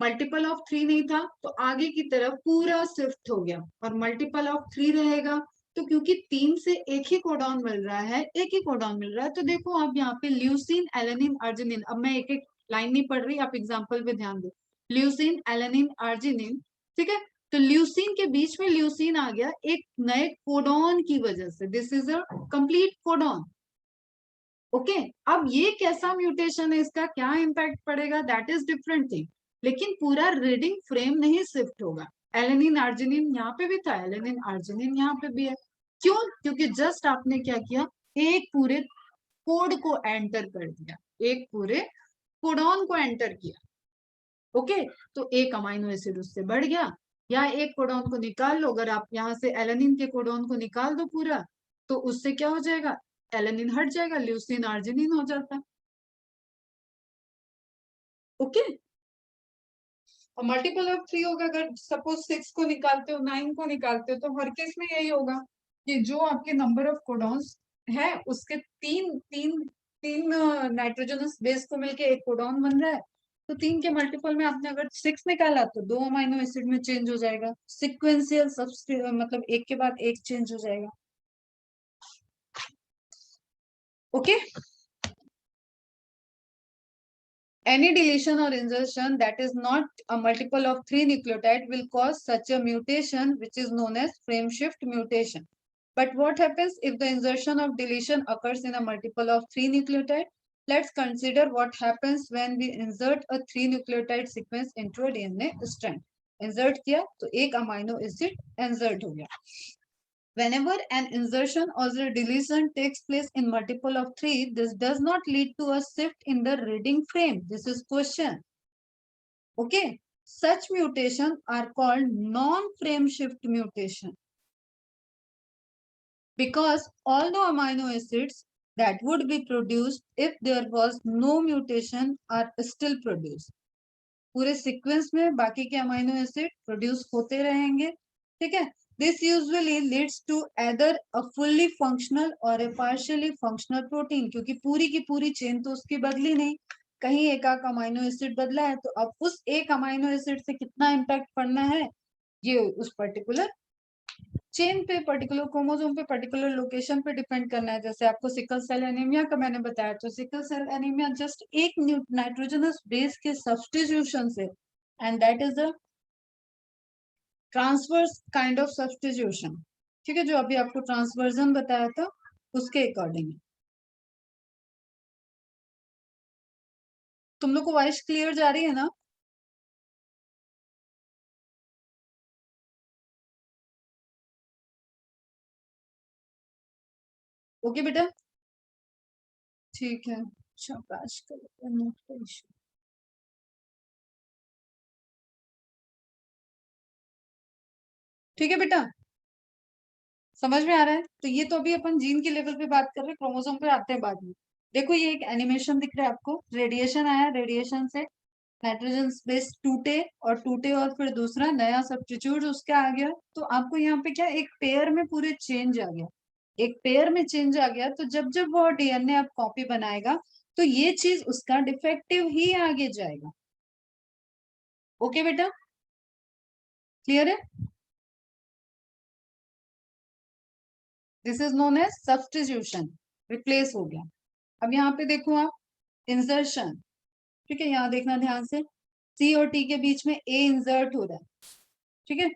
मल्टीपल ऑफ 3 नहीं था तो आगे की तरफ पूरा शिफ्ट हो गया, और मल्टीपल ऑफ 3 रहेगा तो क्योंकि 3 से एक ही कोडॉन मिल रहा है, एक ही कोडॉन मिल रहा है, तो देखो आप यहाँ पे ल्यूसीन एलेनिन अर्जिनिन, अब मैं एक एक लाइन नहीं पढ़ रही, आप एग्जाम्पल पे ध्यान दो, ल्यूसीन एलेनिन अर्जिनिन, ठीक है। तो ल्यूसीन के बीच में ल्यूसीन आ गया एक नए कोडॉन की वजह से, this is a complete codon. Okay, अब ये कैसा म्यूटेशन है, इसका क्या इम्पैक्ट पड़ेगा, दैट इज डिफरेंट थिंग, लेकिन पूरा रीडिंग फ्रेम नहीं शिफ्ट होगा। एलेनिन आर्जिनिन यहाँ पे भी था, एलेनिन आर्जिनिन यहाँ पे भी है, क्यों, क्योंकि जस्ट आपने क्या किया, एक पूरे कोड को एंटर कर दिया, एक पूरे कोडॉन को एंटर किया। ओके, तो एक अमाइनो एसिड उससे बढ़ गया, या एक कोडॉन को निकाल लो, अगर आप यहाँ से एलेनिन के कोडॉन को निकाल दो पूरा, तो उससे क्या हो जाएगा, एलेनिन हट जाएगा, ल्यूसीन आर्जिनिन हो जाता है। ओके, और मल्टीपल ऑफ 3 होगा, अगर सपोज 6 को निकालते हो, 9 को निकालते हो, तो हर केस में यही होगा कि जो आपके नंबर ऑफ कोडॉन्स है उसके तीन तीन तीन नाइट्रोजनस बेस को मिलके एक कोडॉन बन रहा है, तो 3 के मल्टीपल में आपने अगर 6 निकाला तो 2 अमाइनो एसिड में चेंज हो जाएगा, सिक्वेंशियल मतलब एक के बाद एक चेंज हो जाएगा। Okay, any deletion or insertion that is not a multiple of 3 nucleotide will cause such a mutation, which is known as frame shift mutation. But what happens if the insertion of deletion occurs in a multiple of 3 nucleotide? Let's consider what happens when we insert a 3 nucleotide sequence into a DNA strand. Insert किया तो एक amino acid insert हो गया. Whenever an insertion or a deletion takes place in multiple of 3, this does not lead to a shift in the reading frame. This is question. Okay. Such mutations are called non-frame shift mutation. Because all the amino acids that would be produced if there was no mutation are still produced. पूरे sequence में बाकी के amino acid produce होते रहेंगे, ठीक है। This usually leads to either a fully functional और a partially functional protein, क्योंकि पूरी की पूरी चेन तो उसकी बदली नहीं, कहीं एक आध अमीनो एसिड बदला है, तो अब उस एक अमीनो एसिड से कितना इम्पैक्ट पड़ना है, ये उस पर्टिकुलर चेन पे, पर्टिकुलर क्रोमोसोम पे, पर्टिकुलर लोकेशन पे डिपेंड करना है। जैसे आपको सिकल सेल एनीमिया का मैंने बताया, तो सिकल सेल एनीमिया जस्ट एक नाइट्रोजनस बेस के सब्स्टिट्यूशन से, and that is a transverse kind of substitution, ठीक है, जो अभी आपको ट्रांसवर्जन बताया था उसके अकॉर्डिंग। तुम लोग को वॉइस क्लियर जा रही है ना? ओके बेटा, ठीक है। शाबाश करो, नोट कर इशू। ठीक है बेटा, समझ में आ रहा है? तो ये तो अभी अपन जीन के लेवल पे बात कर रहे हैं, क्रोमोसोम पे आते हैं बाद में। देखो ये एक एनिमेशन दिख रहा है आपको, रेडिएशन आया, रेडिएशन से नाइट्रोजन स्पेस टूटे, और फिर दूसरा नया सब्स्टिट्यूट उसका आ गया, तो आपको यहाँ पे क्या एक पेयर में पूरे चेंज आ गया, एक पेयर में चेंज आ गया, तो जब जब वो डीएनए आप कॉपी बनाएगा तो ये चीज उसका डिफेक्टिव ही आगे जाएगा। ओके बेटा, क्लियर है? This is known as substitution, replace हो गया। अब यहाँ पे देखो आप, इंसर्शन, ठीक है, यहाँ देखना ध्यान से, सी और टी के बीच में ए इंसर्ट हो रहा है, ठीक है,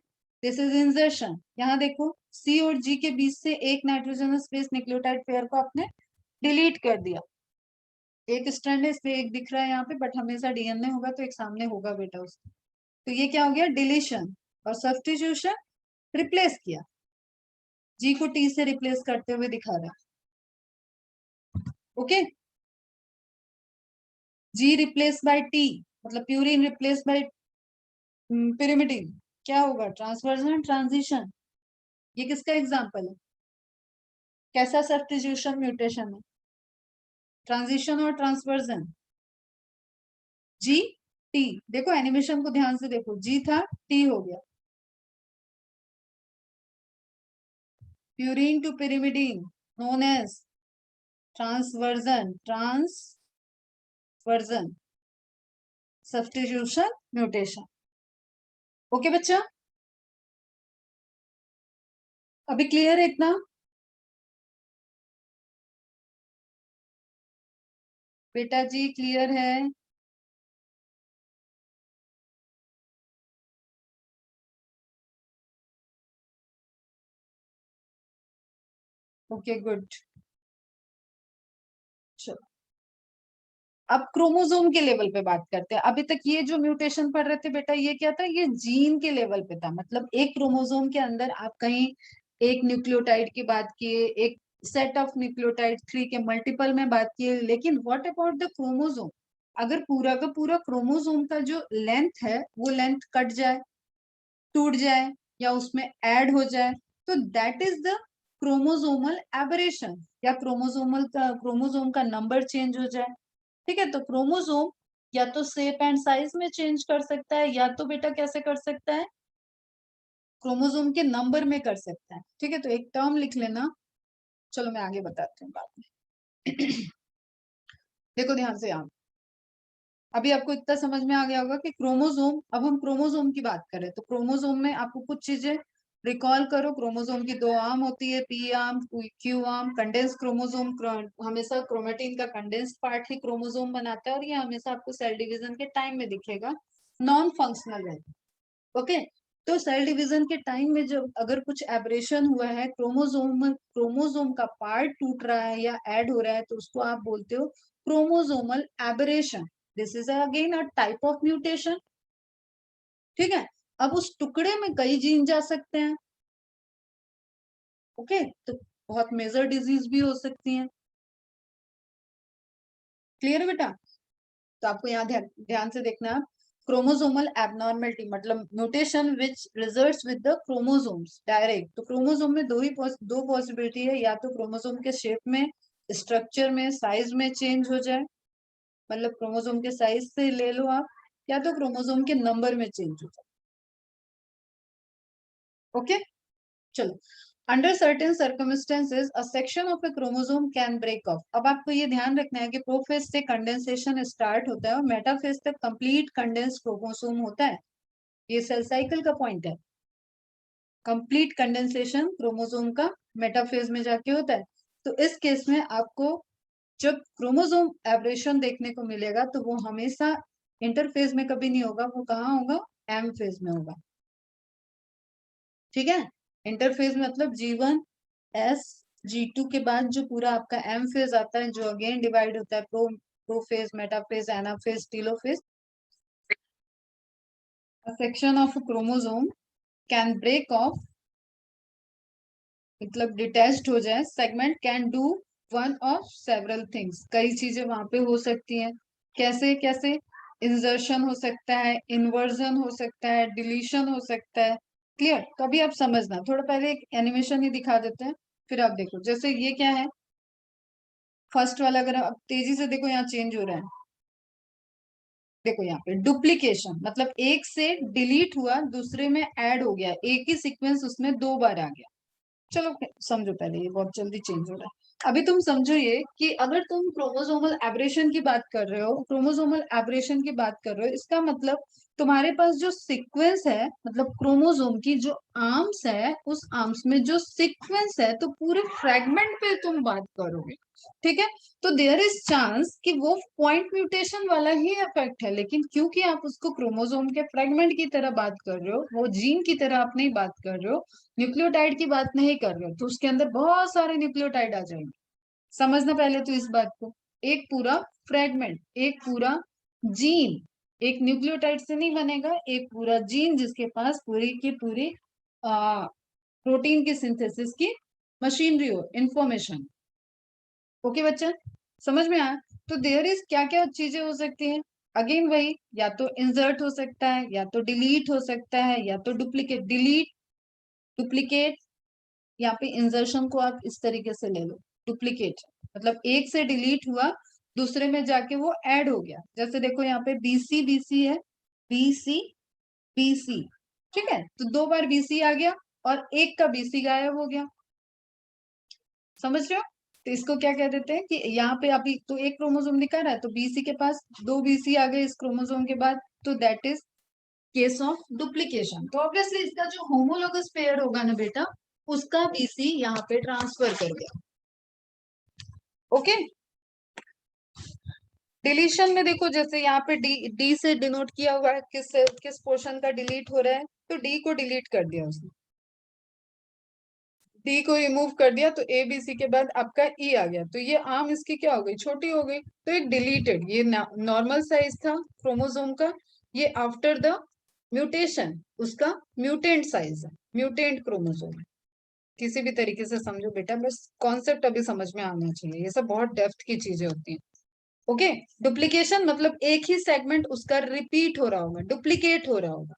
दिस इज इंसर्शन। यहाँ देखो सी और जी के बीच से एक नाइट्रोजनस स्पेस न्यूक्लियोटाइड पेयर को आपने डिलीट कर दिया, एक स्ट्रैंड है इसलिए एक दिख रहा है यहाँ पे, बट हमेशा डीएनए होगा तो एक सामने होगा बेटा उसके, तो ये क्या हो गया, डिलीशन, और सब्स्टिट्यूशन, रिप्लेस किया, जी को टी से रिप्लेस करते हुए दिखा रहा है। Okay, G replace by T, मतलब प्यूरिन रिप्लेस बाय pyrimidine, क्या होगा, ट्रांसवर्जन ट्रांजिशन। ये किसका एग्जांपल है, कैसा सब्स्टिट्यूशन म्यूटेशन है, ट्रांजिशन और ट्रांसवर्जन। जी टी, देखो एनिमेशन को ध्यान से देखो, जी था टी हो गया, purine to pyrimidine known as transversion, substitution mutation. Okay बच्चा, अभी क्लियर है इतना? बेटा जी क्लियर है? ओके गुड, चलो अब क्रोमोसोम के लेवल पे बात करते हैं। अभी तक ये जो म्यूटेशन पढ़ रहे थे बेटा, ये क्या था, ये जीन के लेवल पे था, मतलब एक क्रोमोसोम के अंदर आप कहीं एक न्यूक्लियोटाइड की बात किए, एक सेट ऑफ न्यूक्लियोटाइड 3 के मल्टीपल में बात किए, लेकिन व्हाट अबाउट द क्रोमोसोम, अगर पूरा का पूरा क्रोमोसोम का जो लेंथ है वो लेंथ कट जाए, टूट जाए, या उसमें ऐड हो जाए, तो that is the chromosomal aberration, या क्रोमोसोम का नंबर चेंज हो जाए, ठीक है। तो क्रोमोसोम या तो शेप एंड साइज में चेंज कर सकता है, या तो बेटा कैसे कर सकता है, क्रोमोसोम के नंबर में कर सकता है, ठीक है। तो एक टर्म लिख लेना, चलो मैं आगे बताती हूँ बाद में। देखो ध्यान से आप, अभी आपको इतना समझ में आ गया होगा कि क्रोमोसोम, अब हम क्रोमोसोम की बात करें तो क्रोमोसोम में आपको कुछ चीजें रिकॉल करो। क्रोमोसोम की दो आर्म होती है, P arm, Q arm. Condense chromosome, हमेशा क्रोमेटिन का कंडेंस्ड पार्ट ही क्रोमोसोम बनाता है, और ये हमेशा आपको सेल डिवीजन के टाइम में दिखेगा, नॉन फंक्शनल है। ओके, तो सेल डिवीजन के टाइम में जब अगर कुछ एब्रेशन हुआ है, क्रोमोसोम का पार्ट टूट रहा है या ऐड हो रहा है, तो उसको आप बोलते हो chromosomal aberration. This is again a type of mutation, ठीक है। अब उस टुकड़े में कई जीन जा सकते हैं, ओके, तो बहुत मेजर डिजीज भी हो सकती है। क्लियर है बेटा? तो आपको यहाँ ध्यान से देखना, क्रोमोसोमल एबनॉर्मेलिटी मतलब mutation which results with the chromosomes direct. तो क्रोमोसोम में दो पॉसिबिलिटी है, या तो क्रोमोसोम के शेप में स्ट्रक्चर में, साइज में चेंज हो जाए, मतलब क्रोमोसोम के साइज से ले लो आप, या तो क्रोमोसोम के नंबर में चेंज हो जाए। ओके, चलो। Under certain circumstances a section of a chromosome can break off. अब आपको ये ध्यान रखना है कि प्रोफेज से कंडेंसेशन स्टार्ट होता है और मेटाफेज तक कंप्लीट कंडेंस क्रोमोसोम होता है। ये सेल साइकिल का पॉइंट है। कंप्लीट कंडेंसेशन क्रोमोसोम का मेटाफेज में जाके होता है। तो इस केस में आपको जब क्रोमोसोम एब्रेशन देखने को मिलेगा तो वो हमेशा इंटरफेज में कभी नहीं होगा, वो कहाँ होगा, एम फेज में होगा। ठीक है, इंटरफेज मतलब G1 S G2 के बाद जो पूरा आपका एम फेज आता है, जो अगेन डिवाइड होता है prophase, metaphase, anaphase, telophase. A section of a chromosome can break off, मतलब डिटैच्ड हो जाए। Segment can do one of several things, कई चीजें वहां पे हो सकती हैं। कैसे कैसे? इंसर्शन हो सकता है, इन्वर्जन हो सकता है, डिलीशन हो सकता है। क्लियर? तो अभी आप समझना, थोड़ा पहले एक एनिमेशन ही दिखा देते हैं, फिर आप देखो। जैसे ये क्या है, फर्स्ट वाला, अगर आप तेजी से देखो, यहाँ चेंज हो रहा है। देखो यहाँ पे डुप्लीकेशन, मतलब एक से डिलीट हुआ, दूसरे में ऐड हो गया, एक ही सीक्वेंस उसमें दो बार आ गया। चलो समझो पहले, ये बहुत जल्दी चेंज हो रहा है। अभी तुम समझो ये कि अगर तुम क्रोमोसोमल एब्रेशन की बात कर रहे हो, क्रोमोसोमल एब्रेशन की बात कर रहे हो, इसका मतलब तुम्हारे पास जो सीक्वेंस है, मतलब क्रोमोसोम की जो आर्म्स है, उस आर्म्स में जो सीक्वेंस है, तो पूरे फ्रेगमेंट पे तुम बात करोगे। ठीक है, तो देयर इज चांस कि वो पॉइंट म्यूटेशन वाला ही इफेक्ट है, लेकिन क्योंकि आप उसको क्रोमोसोम के फ्रेगमेंट की तरह बात कर रहे हो, वो जीन की तरह आप नहीं बात कर रहे हो, न्यूक्लियोटाइड की बात नहीं कर रहे हो, तो उसके अंदर बहुत सारे न्यूक्लियोटाइड आ जाएंगे। समझना पहले तो इस बात को। एक पूरा फ्रेगमेंट, एक पूरा जीन, एक न्यूक्लियोटाइड से नहीं बनेगा, एक पूरा जीन जिसके पास पूरी की पूरी प्रोटीन की सिंथेसिस की मशीनरी हो, इंफॉर्मेशन। ओके बच्चा, समझ में आया? तो देयर इज क्या क्या चीजें हो सकती हैं, अगेन वही, या तो इंसर्ट हो सकता है, या तो डिलीट हो सकता है, या तो डुप्लीकेट। डिलीट, डुप्लीकेट, यहाँ पे इंसर्शन को आप इस तरीके से ले लो, डुप्लीकेट मतलब एक से डिलीट हुआ, दूसरे में जाके वो ऐड हो गया। जैसे देखो यहाँ पे बीसी बीसी है, बीसी बीसी, ठीक है, तो दो बार बीसी आ गया और एक का बीसी गायब हो गया। समझ रहे हो? तो इसको क्या कह देते हैं कि यहाँ पे अभी तो एक क्रोमोसोम दिखा रहा है, तो बीसी के पास दो बीसी आ गए इस क्रोमोसोम के बाद, तो that is case of duplication. तो ऑब्वियसली इसका जो होमोलोगस पेयर होगा ना बेटा, उसका बीसी यहाँ पे ट्रांसफर कर दिया। ओके, डिलीशन में देखो, जैसे यहाँ पे डी डी से डिनोट किया हुआ है, किस किस पोर्शन का डिलीट हो रहा है, तो डी को डिलीट कर दिया उसने, डी को रिमूव कर दिया, तो ए बी सी के बाद आपका ई आ गया, तो ये आर्म इसकी क्या हो गई, छोटी हो गई, तो एक डिलीटेड, ये नॉर्मल साइज था क्रोमोसोम का, ये आफ्टर द म्यूटेशन उसका म्यूटेंट साइज है, म्यूटेंट क्रोमोसोम है। किसी भी तरीके से समझो बेटा, बस कॉन्सेप्ट अभी समझ में आना चाहिए, ये सब बहुत डेप्थ की चीजें होती हैं। ओके, डुप्लीकेशन मतलब एक ही सेगमेंट उसका रिपीट हो रहा होगा, डुप्लीकेट हो रहा होगा।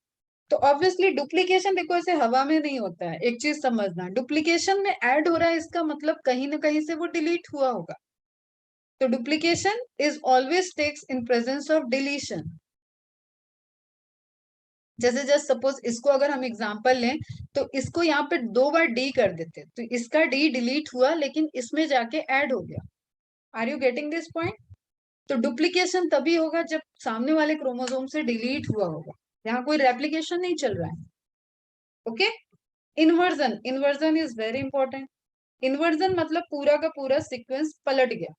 तो ऑब्वियसली डुप्लीकेशन देखो ऐसे हवा में नहीं होता है, एक चीज समझना, डुप्लीकेशन में ऐड हो रहा है, इसका मतलब कहीं ना कहीं से वो डिलीट हुआ होगा। तो duplication is always takes in presence of deletion. जैसे जस्ट सपोज इसको अगर हम एग्जांपल लें, तो इसको यहाँ पे दो बार डी कर देते, तो इसका डी डिलीट हुआ, लेकिन इसमें जाके ऐड हो गया। Are you getting this point? तो डुप्लीकेशन तभी होगा जब सामने वाले क्रोमोसोम से डिलीट हुआ होगा, यहाँ कोई रेप्लिकेशन नहीं चल रहा है। Okay, inversion, inversion is very important. Inversion मतलब पूरा का पूरा सीक्वेंस पलट गया,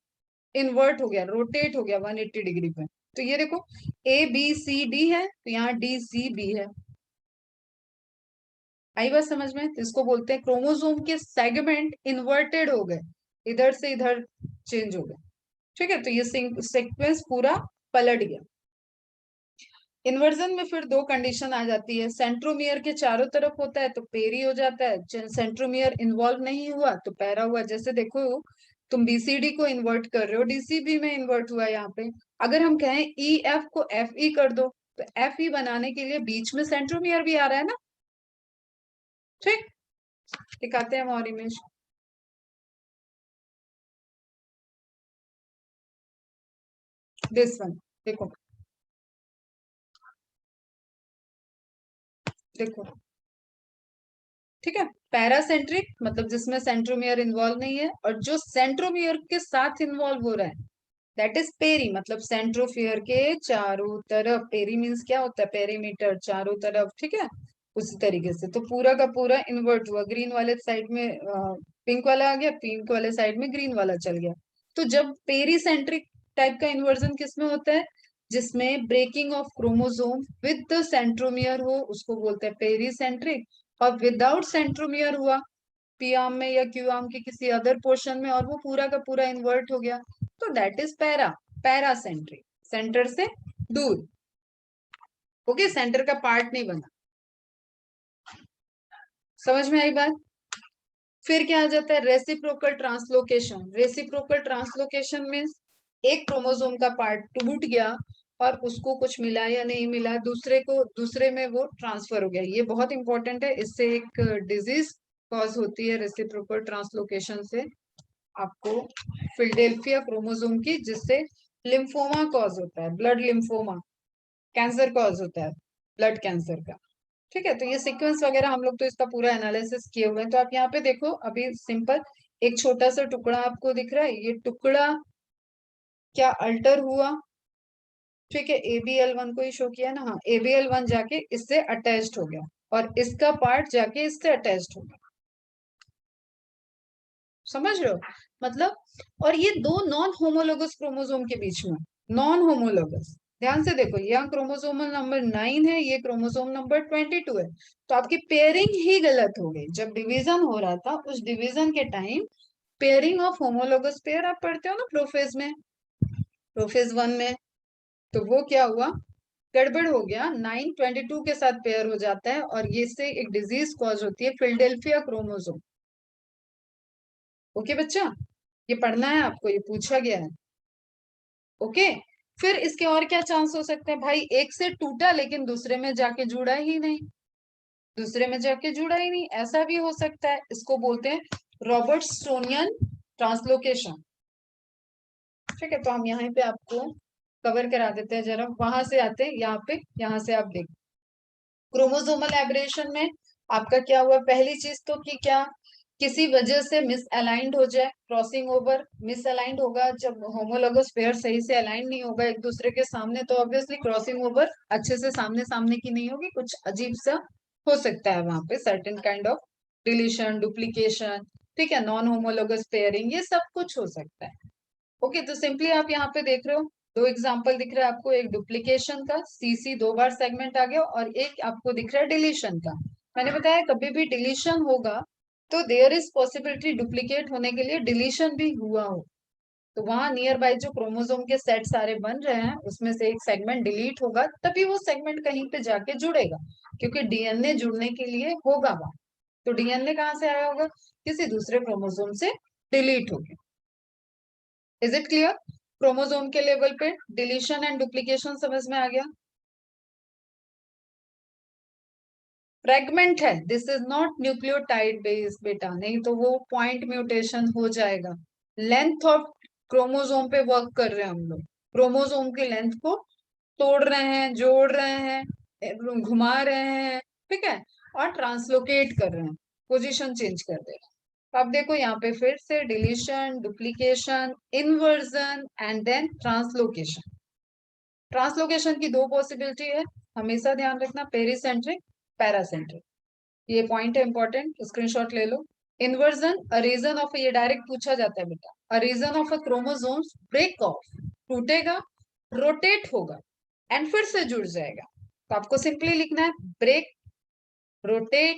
इन्वर्ट हो गया, रोटेट हो गया 180 डिग्री पे। तो ये देखो ए बी सी डी है, तो यहाँ डी सी बी है। आई बात समझ में? तो इसको बोलते हैं क्रोमोसोम के सेगमेंट इन्वर्टेड हो गए, इधर से इधर चेंज हो गए। ठीक है, तो ये सीक्वेंस पूरा पलट गया। इन्वर्जन में फिर दो कंडीशन आ जाती है, सेंट्रोमियर के चारों तरफ होता है तो पेरी हो जाता है, सेंट्रोमियर इन्वॉल्व नहीं हुआ तो पैरा हुआ। जैसे देखो तुम बीसीडी को इन्वर्ट कर रहे हो, डीसीबी में इन्वर्ट हुआ यहाँ पे। अगर हम कहें ई एफ को एफ ई कर दो, तो एफ ई बनाने के लिए बीच में सेंट्रोमियर भी आ रहा है ना। ठीक, दिखाते हैं हम और इमेज। दिस वन, देखो देखो, ठीक है। पैरासेंट्रिक मतलब जिसमें सेंट्रोमियर इन्वॉल्व नहीं है, और जो सेंट्रोमियर के साथ इन्वॉल्व हो रहा है दैट इज पेरी, मतलब सेंट्रोफियर के चारों तरफ। पेरी मीन्स क्या होता है, पेरीमीटर, चारों तरफ, ठीक है। उसी तरीके से तो पूरा का पूरा इन्वर्ट हुआ, ग्रीन वाले साइड में पिंक वाला आ गया, पिंक वाले साइड में ग्रीन वाला चल गया। तो जब पेरीसेंट्रिक टाइप का इन्वर्जन किसमें होता है, जिसमें breaking off chromosome with the centromere हो उसको बोलते हैं पेरीसेंट्रिक, और विदाउट सेंट्रोमियर हुआ पी आर्म में या क्यू आर्म के किसी अदर पोर्शन में और वो पूरा का पूरा इन्वर्ट हो गया, तो दैट इज पैरासेंट्रिक, सेंटर से दूर। ओके, सेंटर का पार्ट नहीं बना। समझ में आई बात? फिर क्या आ जाता है, reciprocal translocation. Reciprocal translocation means एक क्रोमोसोम का पार्ट टूट गया और उसको कुछ मिला या नहीं मिला, दूसरे में वो ट्रांसफर हो गया। ये बहुत इंपॉर्टेंट है, इससे एक डिजीज कॉज होती है रेसिप्रोकल ट्रांसलोकेशन से आपको, फिलडेल्फिया क्रोमोसोम की, जिससे लिम्फोमा कॉज होता है, ब्लड लिम्फोमा, कैंसर कॉज होता है, ब्लड कैंसर का। ठीक है, तो ये सीक्वेंस वगैरह हम लोग तो इसका पूरा एनालिसिस किए हुए हैं। तो आप यहाँ पे देखो, अभी सिंपल एक छोटा सा टुकड़ा आपको दिख रहा है, ये टुकड़ा क्या अल्टर हुआ, ठीक है, ABL1 को ही शो किया ना, हाँ, ABL1 जाके इससे अटैच्ड हो गया और इसका पार्ट जाके इससे अटैच्ड हो गया। समझ रहे हो मतलब? और ये दो नॉन होमोलोगस क्रोमोसोम के बीच में, नॉन होमोलोगस, ध्यान से देखो, यहाँ क्रोमोसोमल नंबर 9 है, ये क्रोमोसोम नंबर 22 है, तो आपकी पेयरिंग ही गलत हो गई। जब डिवीजन हो रहा था उस डिवीजन के time pairing of homologous pair आप पढ़ते हो ना प्रोफेज में, प्रोफेज 1 में, तो वो क्या हुआ, गड़बड़ हो गया, 922 के साथ पेयर हो जाता है और ये से एक डिजीज कॉज होती है फिलडेल्फिया क्रोमोसोम। ओके बच्चा, ये पढ़ना है आपको, ये पूछा गया है। ओके, फिर इसके और क्या चांस हो सकते हैं भाई, एक से टूटा लेकिन दूसरे में जाके जुड़ा ही नहीं, दूसरे में जाके जुड़ा ही नहीं, ऐसा भी हो सकता है। इसको बोलते हैं रॉबर्टसोनियन ट्रांसलोकेशन। ठीक है, तो हम यहाँ पे आपको कवर करा देते हैं, जरा वहां से आते हैं यहाँ पे, यहाँ से आप देख, क्रोमोसोमल एब्रेशन में आपका क्या हुआ, पहली चीज तो कि क्या किसी वजह से मिस अलाइंड हो जाए, क्रॉसिंग ओवर मिस अलाइंड होगा, जब होमोलोगस पेयर सही से अलाइन नहीं होगा एक दूसरे के सामने, तो ऑब्वियसली क्रॉसिंग ओवर अच्छे से सामने सामने की नहीं होगी, कुछ अजीब सा हो सकता है वहां पे, certain kind of deletion, duplication, ठीक है, नॉन होमोलोगस पेयरिंग, ये सब कुछ हो सकता है। ओके, तो सिंपली आप यहाँ पे देख रहे हो, दो एग्जांपल दिख रहा है आपको, एक डुप्लीकेशन का, CC 2 बार सेगमेंट आ गया, और एक आपको दिख रहा है डिलीशन का। मैंने बताया कभी भी डिलीशन होगा तो देयर इज पॉसिबिलिटी डुप्लीकेट होने के लिए डिलीशन भी हुआ हो, तो वहां नियर बाय जो क्रोमोसोम के सेट सारे बन रहे हैं उसमें से एक सेगमेंट डिलीट होगा, तभी वो सेगमेंट कहीं पे जाके जुड़ेगा, क्योंकि DNA जुड़ने के लिए होगा वहां। तो DNA कहाँ से आया होगा, किसी दूसरे क्रोमोसोम से डिलीट हो गया। Is it clear? क्रोमोसोम के लेवल पे डिलीशन एंड डुप्लीकेशन समझ में आ गया? फ्रेगमेंट है, this is not nucleotide base बेटा, नहीं तो वो पॉइंट म्यूटेशन हो जाएगा। लेंथ ऑफ क्रोमोसोम पे वर्क कर रहे हैं हम लोग, क्रोमोसोम की लेंथ को तोड़ रहे हैं, जोड़ रहे हैं, घुमा रहे हैं, ठीक है, और ट्रांसलोकेट कर रहे हैं, पोजीशन चेंज कर दे रहे हैं। तो अब देखो यहाँ पे फिर से deletion, duplication, inversion and then translocation. Translocation की दो पॉसिबिलिटी है, हमेशा ध्यान रखना, पेरीसेंट्रिक, पैरासेंट्रिक, ये पॉइंट है इंपॉर्टेंट, स्क्रीनशॉट ले लो। इन्वर्जन, अ रीजन ऑफ, ये डायरेक्ट पूछा जाता है बेटा, a region of a chromosomes break off, टूटेगा, रोटेट होगा एंड फिर से जुड़ जाएगा। तो आपको सिंपली लिखना है ब्रेक, रोटेट,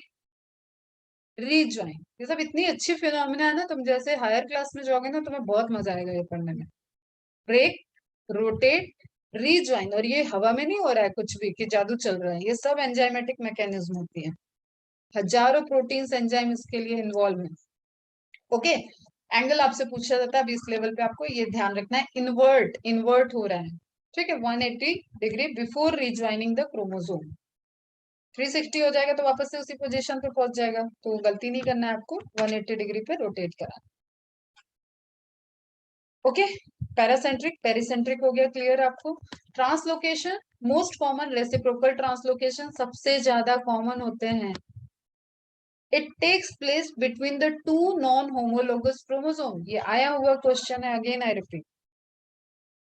रीज्वाइन। ये सब इतनी अच्छी फिनोमिना है ना, तुम जैसे हायर क्लास में जाओगे ना तुम्हें बहुत मजा आएगा ये पढ़ने में। ब्रेक, रोटेट, रीज्वाइन, और ये हवा में नहीं हो रहा है कुछ भी कि जादू चल रहा है, ये सब एंजाइमेटिक मैकेनिज्म होती है, हजारों प्रोटीन्स एंजाइम इसके लिए इन्वॉल्व है। ओके, एंगल आपसे पूछा जाता है, अभी इस लेवल पे आपको ये ध्यान रखना है, इन्वर्ट, इन्वर्ट हो रहा है, ठीक है, 180 डिग्री बिफोर रिज्वाइनिंग द क्रोमोसोम। 360 हो जाएगा तो वापस से उसी पोजीशन पे पहुंच जाएगा, तो गलती नहीं करना है आपको, 180 डिग्री पे रोटेट करा। ओके, पैरासेंट्रिक, पेरिसेंट्रिक हो गया क्लियर आपको। Translocation, most common reciprocal translocation सबसे ज्यादा कॉमन होते हैं। It takes place between the two non homologous chromosome, ये आया हुआ क्वेश्चन है, अगेन आई रिपीट।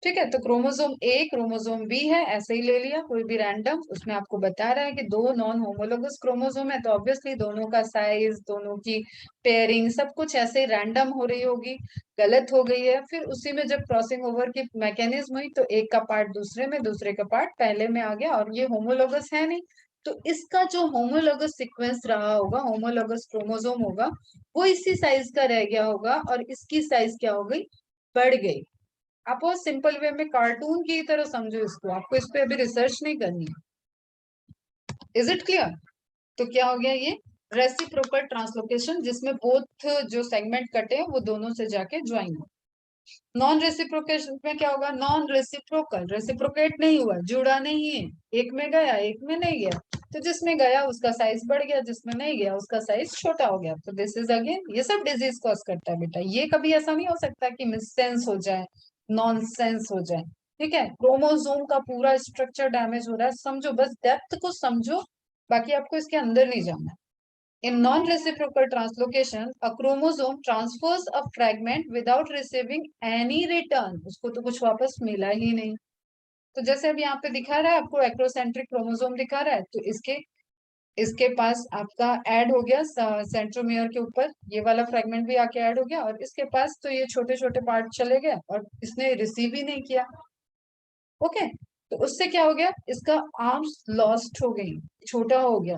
ठीक है, तो क्रोमोसोम ए क्रोमोसोम बी है, ऐसे ही ले लिया कोई भी रैंडम, उसमें आपको बता रहा है कि दो नॉन होमोलोगस क्रोमोसोम है, तो ऑब्वियसली दोनों का साइज, दोनों की पेयरिंग, सब कुछ ऐसे ही रैंडम हो रही होगी, गलत हो गई है। फिर उसी में जब क्रॉसिंग ओवर की मैकेनिज्म हुई तो एक का पार्ट दूसरे में, दूसरे का पार्ट पहले में आ गया, और ये होमोलोगस है नहीं, तो इसका जो होमोलोगस सीक्वेंस रहा होगा, होमोलोगस क्रोमोसोम होगा, वो इसी साइज का रह गया होगा, और इसकी साइज क्या हो गई, बढ़ गई। आप वो सिंपल वे में कार्टून की तरह समझो इसको, आपको इस पे अभी रिसर्च नहीं करनी है। Is it clear? तो क्या हो गया ये रेसिप्रोकल ट्रांसलोकेशन, जिसमें बोथ जो सेगमेंट कटे हैं वो दोनों से जाके ज्वाइन हो। नॉन रेसिप्रोकेशन में क्या होगा, नॉन रेसिप्रोकल, रेसिप्रोकेट नहीं हुआ, जुड़ा नहीं है, एक में गया एक में नहीं गया, तो जिसमें गया उसका साइज बढ़ गया, जिसमें नहीं गया उसका साइज छोटा हो गया। तो दिस इज अगेन, ये सब डिजीज कॉज करता है बेटा, ये कभी ऐसा नहीं हो सकता कि मिससेंस हो जाए, नॉनसेंस हो जाए। ठीक है, क्रोमोसोम का पूरा स्ट्रक्चर डैमेज हो रहा है, समझो, बस डेप्थ को समझो, बाकी आपको इसके अंदर नहीं जाना। In non-reciprocal translocation, a chromosome transfers a fragment without receiving any return. उसको तो कुछ वापस मिला ही नहीं। तो जैसे अभी यहाँ पे दिखा रहा है आपको, एक्रोसेंट्रिक क्रोमोसोम दिखा रहा है, तो इसके इसके पास आपका ऐड हो गया सेंट्रोमियर के ऊपर, ये वाला फ्रेगमेंट भी आके ऐड हो गया, और इसके पास तो ये छोटे छोटे पार्ट चले गए, और इसने रिसीव ही नहीं किया। ओके, तो उससे क्या हो गया, इसका आर्म्स लॉस्ट हो गई, छोटा हो गया।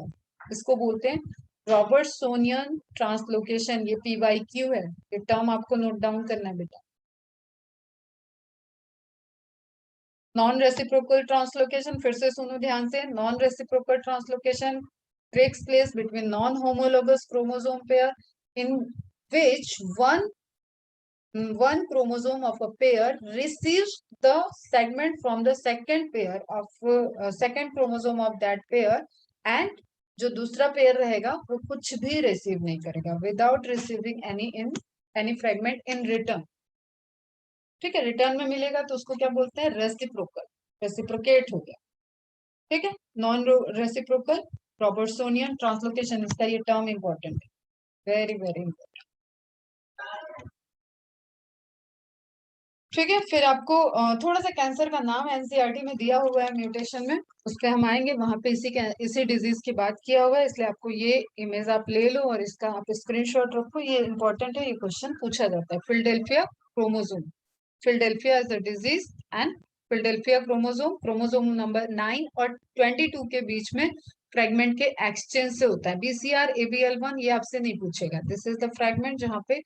इसको बोलते हैं रॉबर्टसोनियन ट्रांसलोकेशन, ये PYQ है, ये टर्म आपको नोट डाउन करना है बेटा। नॉन रेसिप्रोकल ट्रांसलोकेशन, फिर से सुनो ध्यान से, non reciprocal translocation takes place between non-homologous chromosome pair in which one chromosome of a pair receives the segment from the second pair of second chromosome of that pair, and जो दूसरा pair रहेगा वो कुछ भी receive नहीं करेगा, without receiving any fragment in return. ठीक है, रिटर्न में मिलेगा तो उसको क्या बोलते हैं, रेसिप्रोकल, रेसिप्रोकेट हो गया। ठीक है, नॉन रेसिप्रोकल रॉबर्टसोनियन ट्रांसलोकेशन, इसका ये टर्म इंपॉर्टेंट है, वेरी वेरी इंपॉर्टेंट। ठीक है, फिर आपको थोड़ा सा कैंसर का नाम एनसीईआरटी में दिया हुआ है म्यूटेशन में, उस पर हम आएंगे, वहां पे इसी डिजीज की बात किया हुआ है, इसलिए आपको ये इमेज आप ले लो और इसका आप स्क्रीनशॉट रखो, ये इंपॉर्टेंट है, ये क्वेश्चन पूछा जाता है। Philadelphia chromosome, Philadelphia is a disease, and Philadelphia chromosome, chromosome number 9 और 22 के बीच में फ्रेगमेंट के एक्सचेंज से होता है। BCR ABL1 ये आपसे नहीं पूछेगा, दिस इज द फ्रेगमेंट जहाँ पे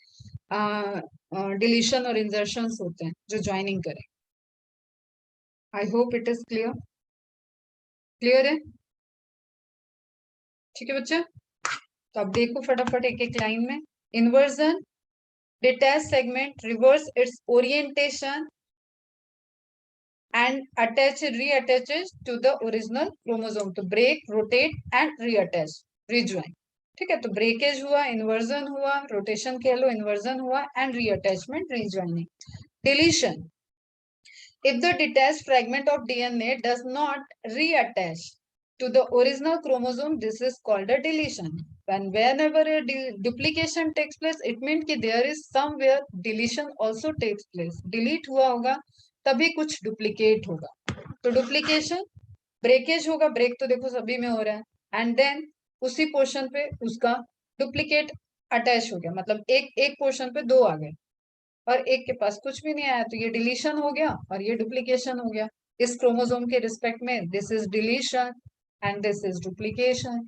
डिलीशन और इंजर्शन होते हैं जो ज्वाइनिंग करें। I hope it is clear, clear है? ठीक है बच्चा, तो अब देखो फटाफट एक एक लाइन में। Inversion, detach segment reverse it's orientation and reattaches to the original chromosome, तो break, rotate and reattach, rejoin। ठीक है, तो ब्रेकेज हुआ, इन्वर्जन हुआ, रोटेशन कह लो, इन्वर्जन हुआ, and reattachment, rejoining. Deletion, if the detached fragment of DNA does not reattach to the original chromosome, this is called a deletion। Whenever a duplication takes place, it means कि there is somewhere deletion also takes place, delete हुआ होगा तभी कुछ duplicate होगा, तो duplication, breakage होगा, break तो देखो सभी में हो रहा है, एंड देन उसी पोर्शन पे उसका डुप्लीकेट अटैच हो गया, मतलब एक एक पोर्शन पे दो आ गए, और एक के पास कुछ भी नहीं आया, तो ये डिलीशन हो गया और ये डुप्लीकेशन हो गया। इस क्रोमोसोम के रिस्पेक्ट में this is deletion and this is duplication.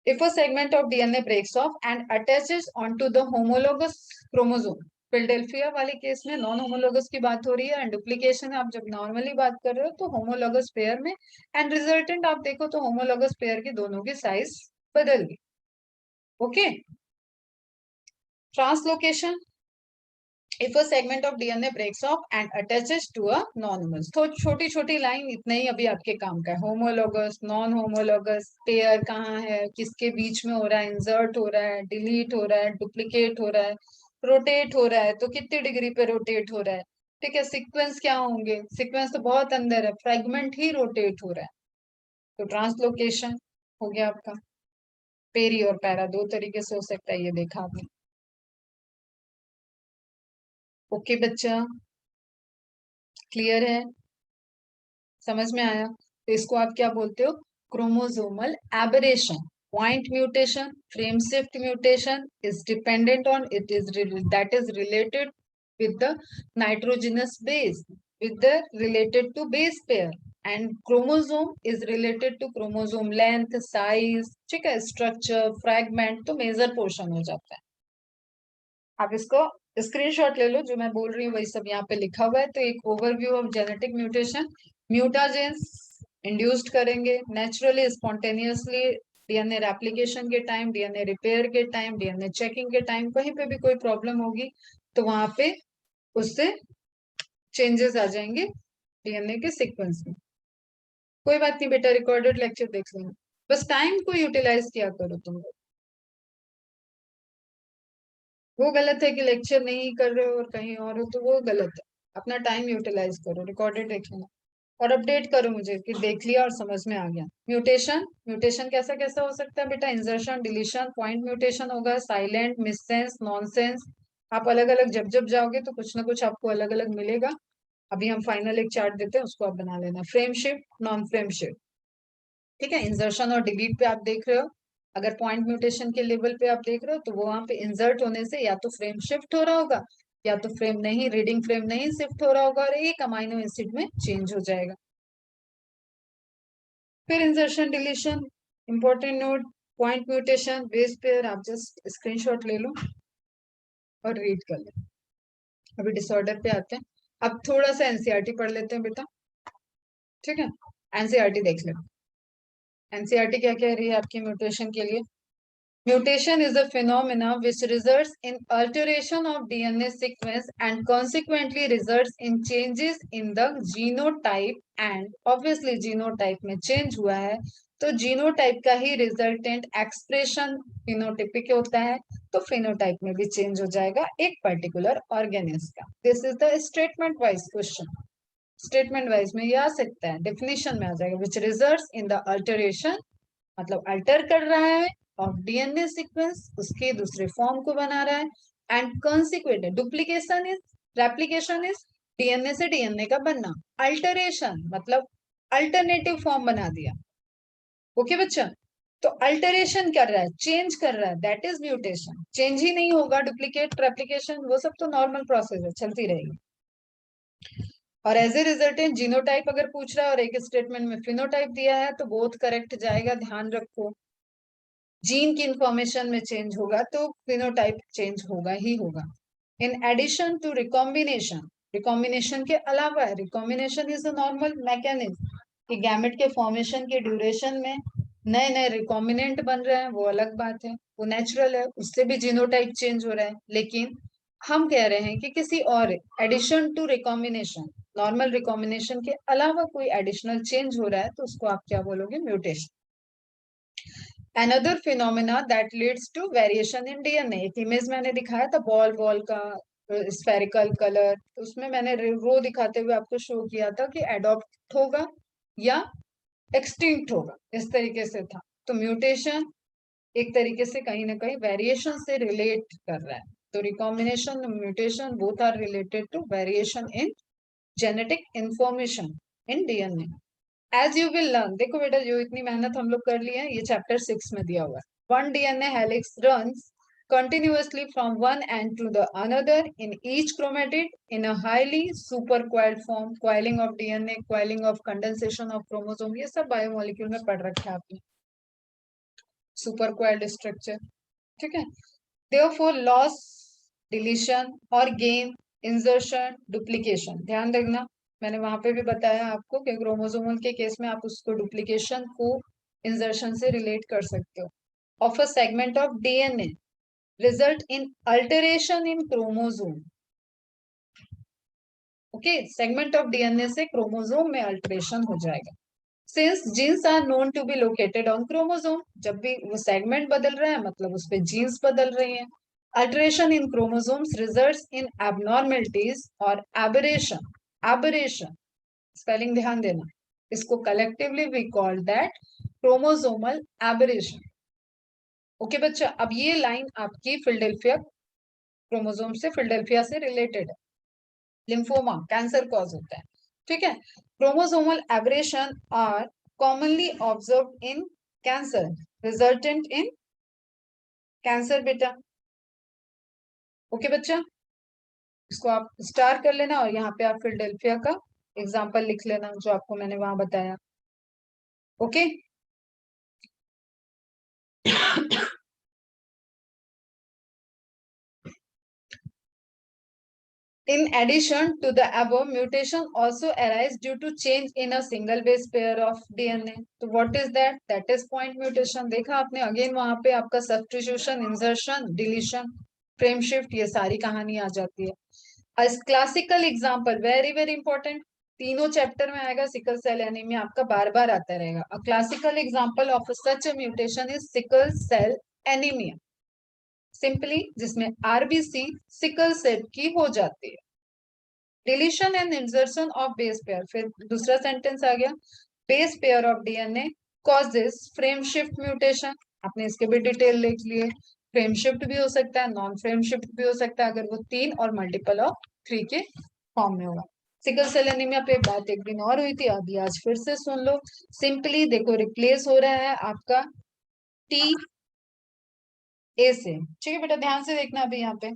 If a segment of DNA breaks off and attaches onto the homologous chromosome, Philadelphia वाले केस में नॉन होमोलोगस की बात हो रही है, एंड डुप्लीकेशन आप जब नॉर्मली बात कर रहे हो तो होमोलोगस पेयर में, एंड रिजल्टेंट आप देखो तो होमोलोगस पेयर की दोनों की साइज बदल गई। Okay, translocation, if a segment of DNA breaks off and attaches to a non-homologous, तो छोटी छोटी लाइन इतना ही अभी आपके काम का है। होमोलोगस, नॉन होमोलोगस, पेयर कहाँ है, किसके बीच में हो रहा है, इंसर्ट हो रहा है, डिलीट हो रहा है, डुप्लीकेट हो रहा है, रोटेट हो रहा है तो कितनी डिग्री पे रोटेट हो रहा है। ठीक है, सीक्वेंस क्या होंगे, सीक्वेंस तो बहुत अंदर है, फ्रेगमेंट ही रोटेट हो रहा है। तो ट्रांसलोकेशन हो गया आपका। पेरी और पैरा दो तरीके से हो सकता है, ये देखा आपने। ओके बच्चा, क्लियर है, समझ में आया। तो इसको आप क्या बोलते हो, chromosomal aberration. Point mutation, frame shift mutation is dependent on it is that is related with the nitrogenous base, with the related to base pair, and chromosome is related to chromosome length, size, ठीक है, structure, fragment, तो major portion हो जाता है। आप इसको screenshot ले लो, जो मैं बोल रही हूँ वही सब यहाँ पे लिखा हुआ है। तो एक overview of genetic mutation, mutagens induced करेंगे नेचुरली स्पॉन्टेनियसली डीएनए रेप्लिकेशन के टाइम, डीएनए रिपेयर के टाइम, डीएनए चेकिंग के टाइम, कहीं पे भी कोई प्रॉब्लम होगी तो वहां पे उससे चेंजेस आ जाएंगे डीएनए के सीक्वेंस में। कोई बात नहीं बेटा, रिकॉर्डेड लेक्चर देख लेना, बस टाइम को यूटिलाइज किया करो तुम लोग। वो गलत है कि लेक्चर नहीं कर रहे हो और कहीं और हो, तो वो गलत है। अपना टाइम यूटिलाइज करो, रिकॉर्डेड देख लेना और अपडेट करो मुझे कि देख लिया और समझ में आ गया। म्यूटेशन, म्यूटेशन कैसा कैसा हो सकता है बेटा, इंसर्शन, डिलीशन, पॉइंट म्यूटेशन होगा, साइलेंट, मिससेंस, नॉनसेंस। आप अलग अलग जब जब जाओगे तो कुछ ना कुछ आपको अलग अलग मिलेगा। अभी हम फाइनल एक चार्ट देते हैं, उसको आप बना लेना। Frame shift, non frame shift, ठीक है, इंसर्शन और डिलीट पे आप देख रहे हो। अगर पॉइंट म्यूटेशन के लेवल पे आप देख रहे हो तो वो वहां पे इंसर्ट होने से या तो फ्रेम शिफ्ट हो रहा होगा, या तो फ्रेम नहीं, रीडिंग फ्रेम नहीं शिफ्ट हो रहा होगा और एक अमाइनो एसिड में चेंज हो जाएगा। फिर insertion deletion, important note, point mutation, base pair, आप जस्ट स्क्रीनशॉट ले लो और रीड कर लो। अभी डिसऑर्डर पे आते हैं। अब थोड़ा सा एनसीईआरटी पढ़ लेते हैं बेटा, ठीक है, एनसीईआरटी देख लो। एनसीईआरटी क्या कह रही है आपकी म्यूटेशन के लिए। Mutation is a phenomena which results in alteration of DNA sequence and consequently results in changes in the genotype, and obviously genotype में change हुआ है तो genotype का ही resultant expression phenotypic होता है, तो phenotype में भी change हो जाएगा एक particular organism का। This is the statement wise question. Statement wise में ये आ सकता है, definition में आ जाएगा which results in the alteration, मतलब अल्टर कर रहा है ऑफ डीएनए सीक्वेंस, उसके दूसरे फॉर्म को बना रहा है। And consequent, duplication is, replication is DNA से डीएनए का बनना, अल्टरेशन मतलब अल्टरनेटिव फॉर्म बना दिया। ओके बच्चा, तो अल्टरेशन कर रहा है, चेंज कर रहा है, दैट इज म्यूटेशन। चेंज ही नहीं होगा, डुप्लीकेट, रेप्लिकेशन वो सब तो नॉर्मल प्रोसेस है, चलती रहेगी। और एज ए रिजल्टेंट जीनोटाइप अगर पूछ रहा है और एक स्टेटमेंट में फिनोटाइप दिया है तो बोथ करेक्ट जाएगा, ध्यान रखो। जीन की इंफॉर्मेशन में चेंज होगा तो फिनोटाइप चेंज होगा ही होगा। In addition to recombination, recombination के अलावा, recombination is a normal mechanism कि गैमेट के फॉर्मेशन के ड्यूरेशन में नए नए रिकॉम्बिनेंट बन रहे हैं, वो अलग बात है, वो नेचुरल है, उससे भी जीनोटाइप चेंज हो रहा है। लेकिन हम कह रहे हैं कि किसी और addition to recombination, normal recombination के अलावा कोई एडिशनल चेंज हो रहा है तो उसको आप क्या बोलोगे, mutation. Another phenomena that leads to variation in DNA, एक इमेज मैंने दिखाया था बॉल बॉल का स्फेरिकल कलर, उसमें मैंने रो दिखाते हुए आपको शो किया था कि एडॉप्ट होगा या एक्सटिंक्ट होगा, इस तरीके से था। तो म्यूटेशन एक तरीके से कहीं ना कहीं वेरिएशन से रिलेट कर रहा है। तो recombination, mutation both are related to variation in genetic information in DNA. As you will learn, देखो बेटा जो इतनी मेहनत हम लोग कर लिए हैं ये चैप्टर 6 में दिया हुआ है। One DNA helix runs continuously from one end to the another in each chromatid in a highly supercoiled form. Coiling of DNA, coiling of condensation of chromosome, ये सब बायोमोलिक्यूल में पढ़ रखा है आपने, supercoiled structure, ठीक है। Therefore loss, deletion और gain, insertion, duplication, ध्यान रखना। मैंने वहां पे भी बताया आपको कि क्रोमोसोमल के केस में आप उसको डुप्लीकेशन को इंसर्शन से रिलेट कर सकते हो। Of a segment of DNA result in alteration in chromosome. Okay, segment of DNA से क्रोमोसोम में अल्टरेशन हो जाएगा। Since genes are known to be located on chromosome, जब भी वो सेगमेंट बदल रहा है मतलब उस पे जीन्स बदल रही हैं, alteration in chromosomes results in abnormalities और एबरेशन, एबरेशन स्पेलिंग ध्यान देना, इसको collectively we call that chromosomal aberration. Okay बच्चा, अब ये लाइन आपकी फिलडेल्फिया क्रोमोसोम से, फिलडेल्फिया से रिलेटेड है। लिम्फोमा कैंसर कॉज होता है, ठीक है। Chromosomal aberration are commonly observe in cancer resultant in cancer बेटा। ओके बच्चा, इसको आप स्टार कर लेना और यहाँ पे आप फिलडेल्फिया का एग्जाम्पल लिख लेना जो आपको मैंने वहां बताया। Okay In addition to the above, mutation also arise due to change in a single base pair of DNA. तो what is that? That is point mutation. देखा आपने, अगेन वहां पे आपका substitution, insertion, deletion, frame shift, ये सारी कहानी आ जाती है। A classical example, very very important, तीनों चैप्टर में आएगा, सिकल सेल एनीमिया आपका बार बार आता रहेगा। A classical example of such a mutation is sickle cell anemia. Simply जिसमें आरबीसी सिकल सेल की हो जाती है। Deletion and insertion of base pair, फिर दूसरा सेंटेंस आ गया, base pair of DNA causes frame shift mutation, आपने इसके भी डिटेल लिख लिए। फ्रेम शिफ्ट भी हो सकता है, नॉन फ्रेम शिफ्ट भी हो सकता है, अगर वो 3 और मल्टीपल ऑफ 3 के फॉर्म में होगा। सिकल सेल एनीमिया पे बात एक दिन और हुई थी, अभी आज फिर से सुन लो। सिंपली देखो, रिप्लेस हो रहा है आपका टी ए से, ठीक है बेटा, ध्यान से देखना। अभी यहाँ पे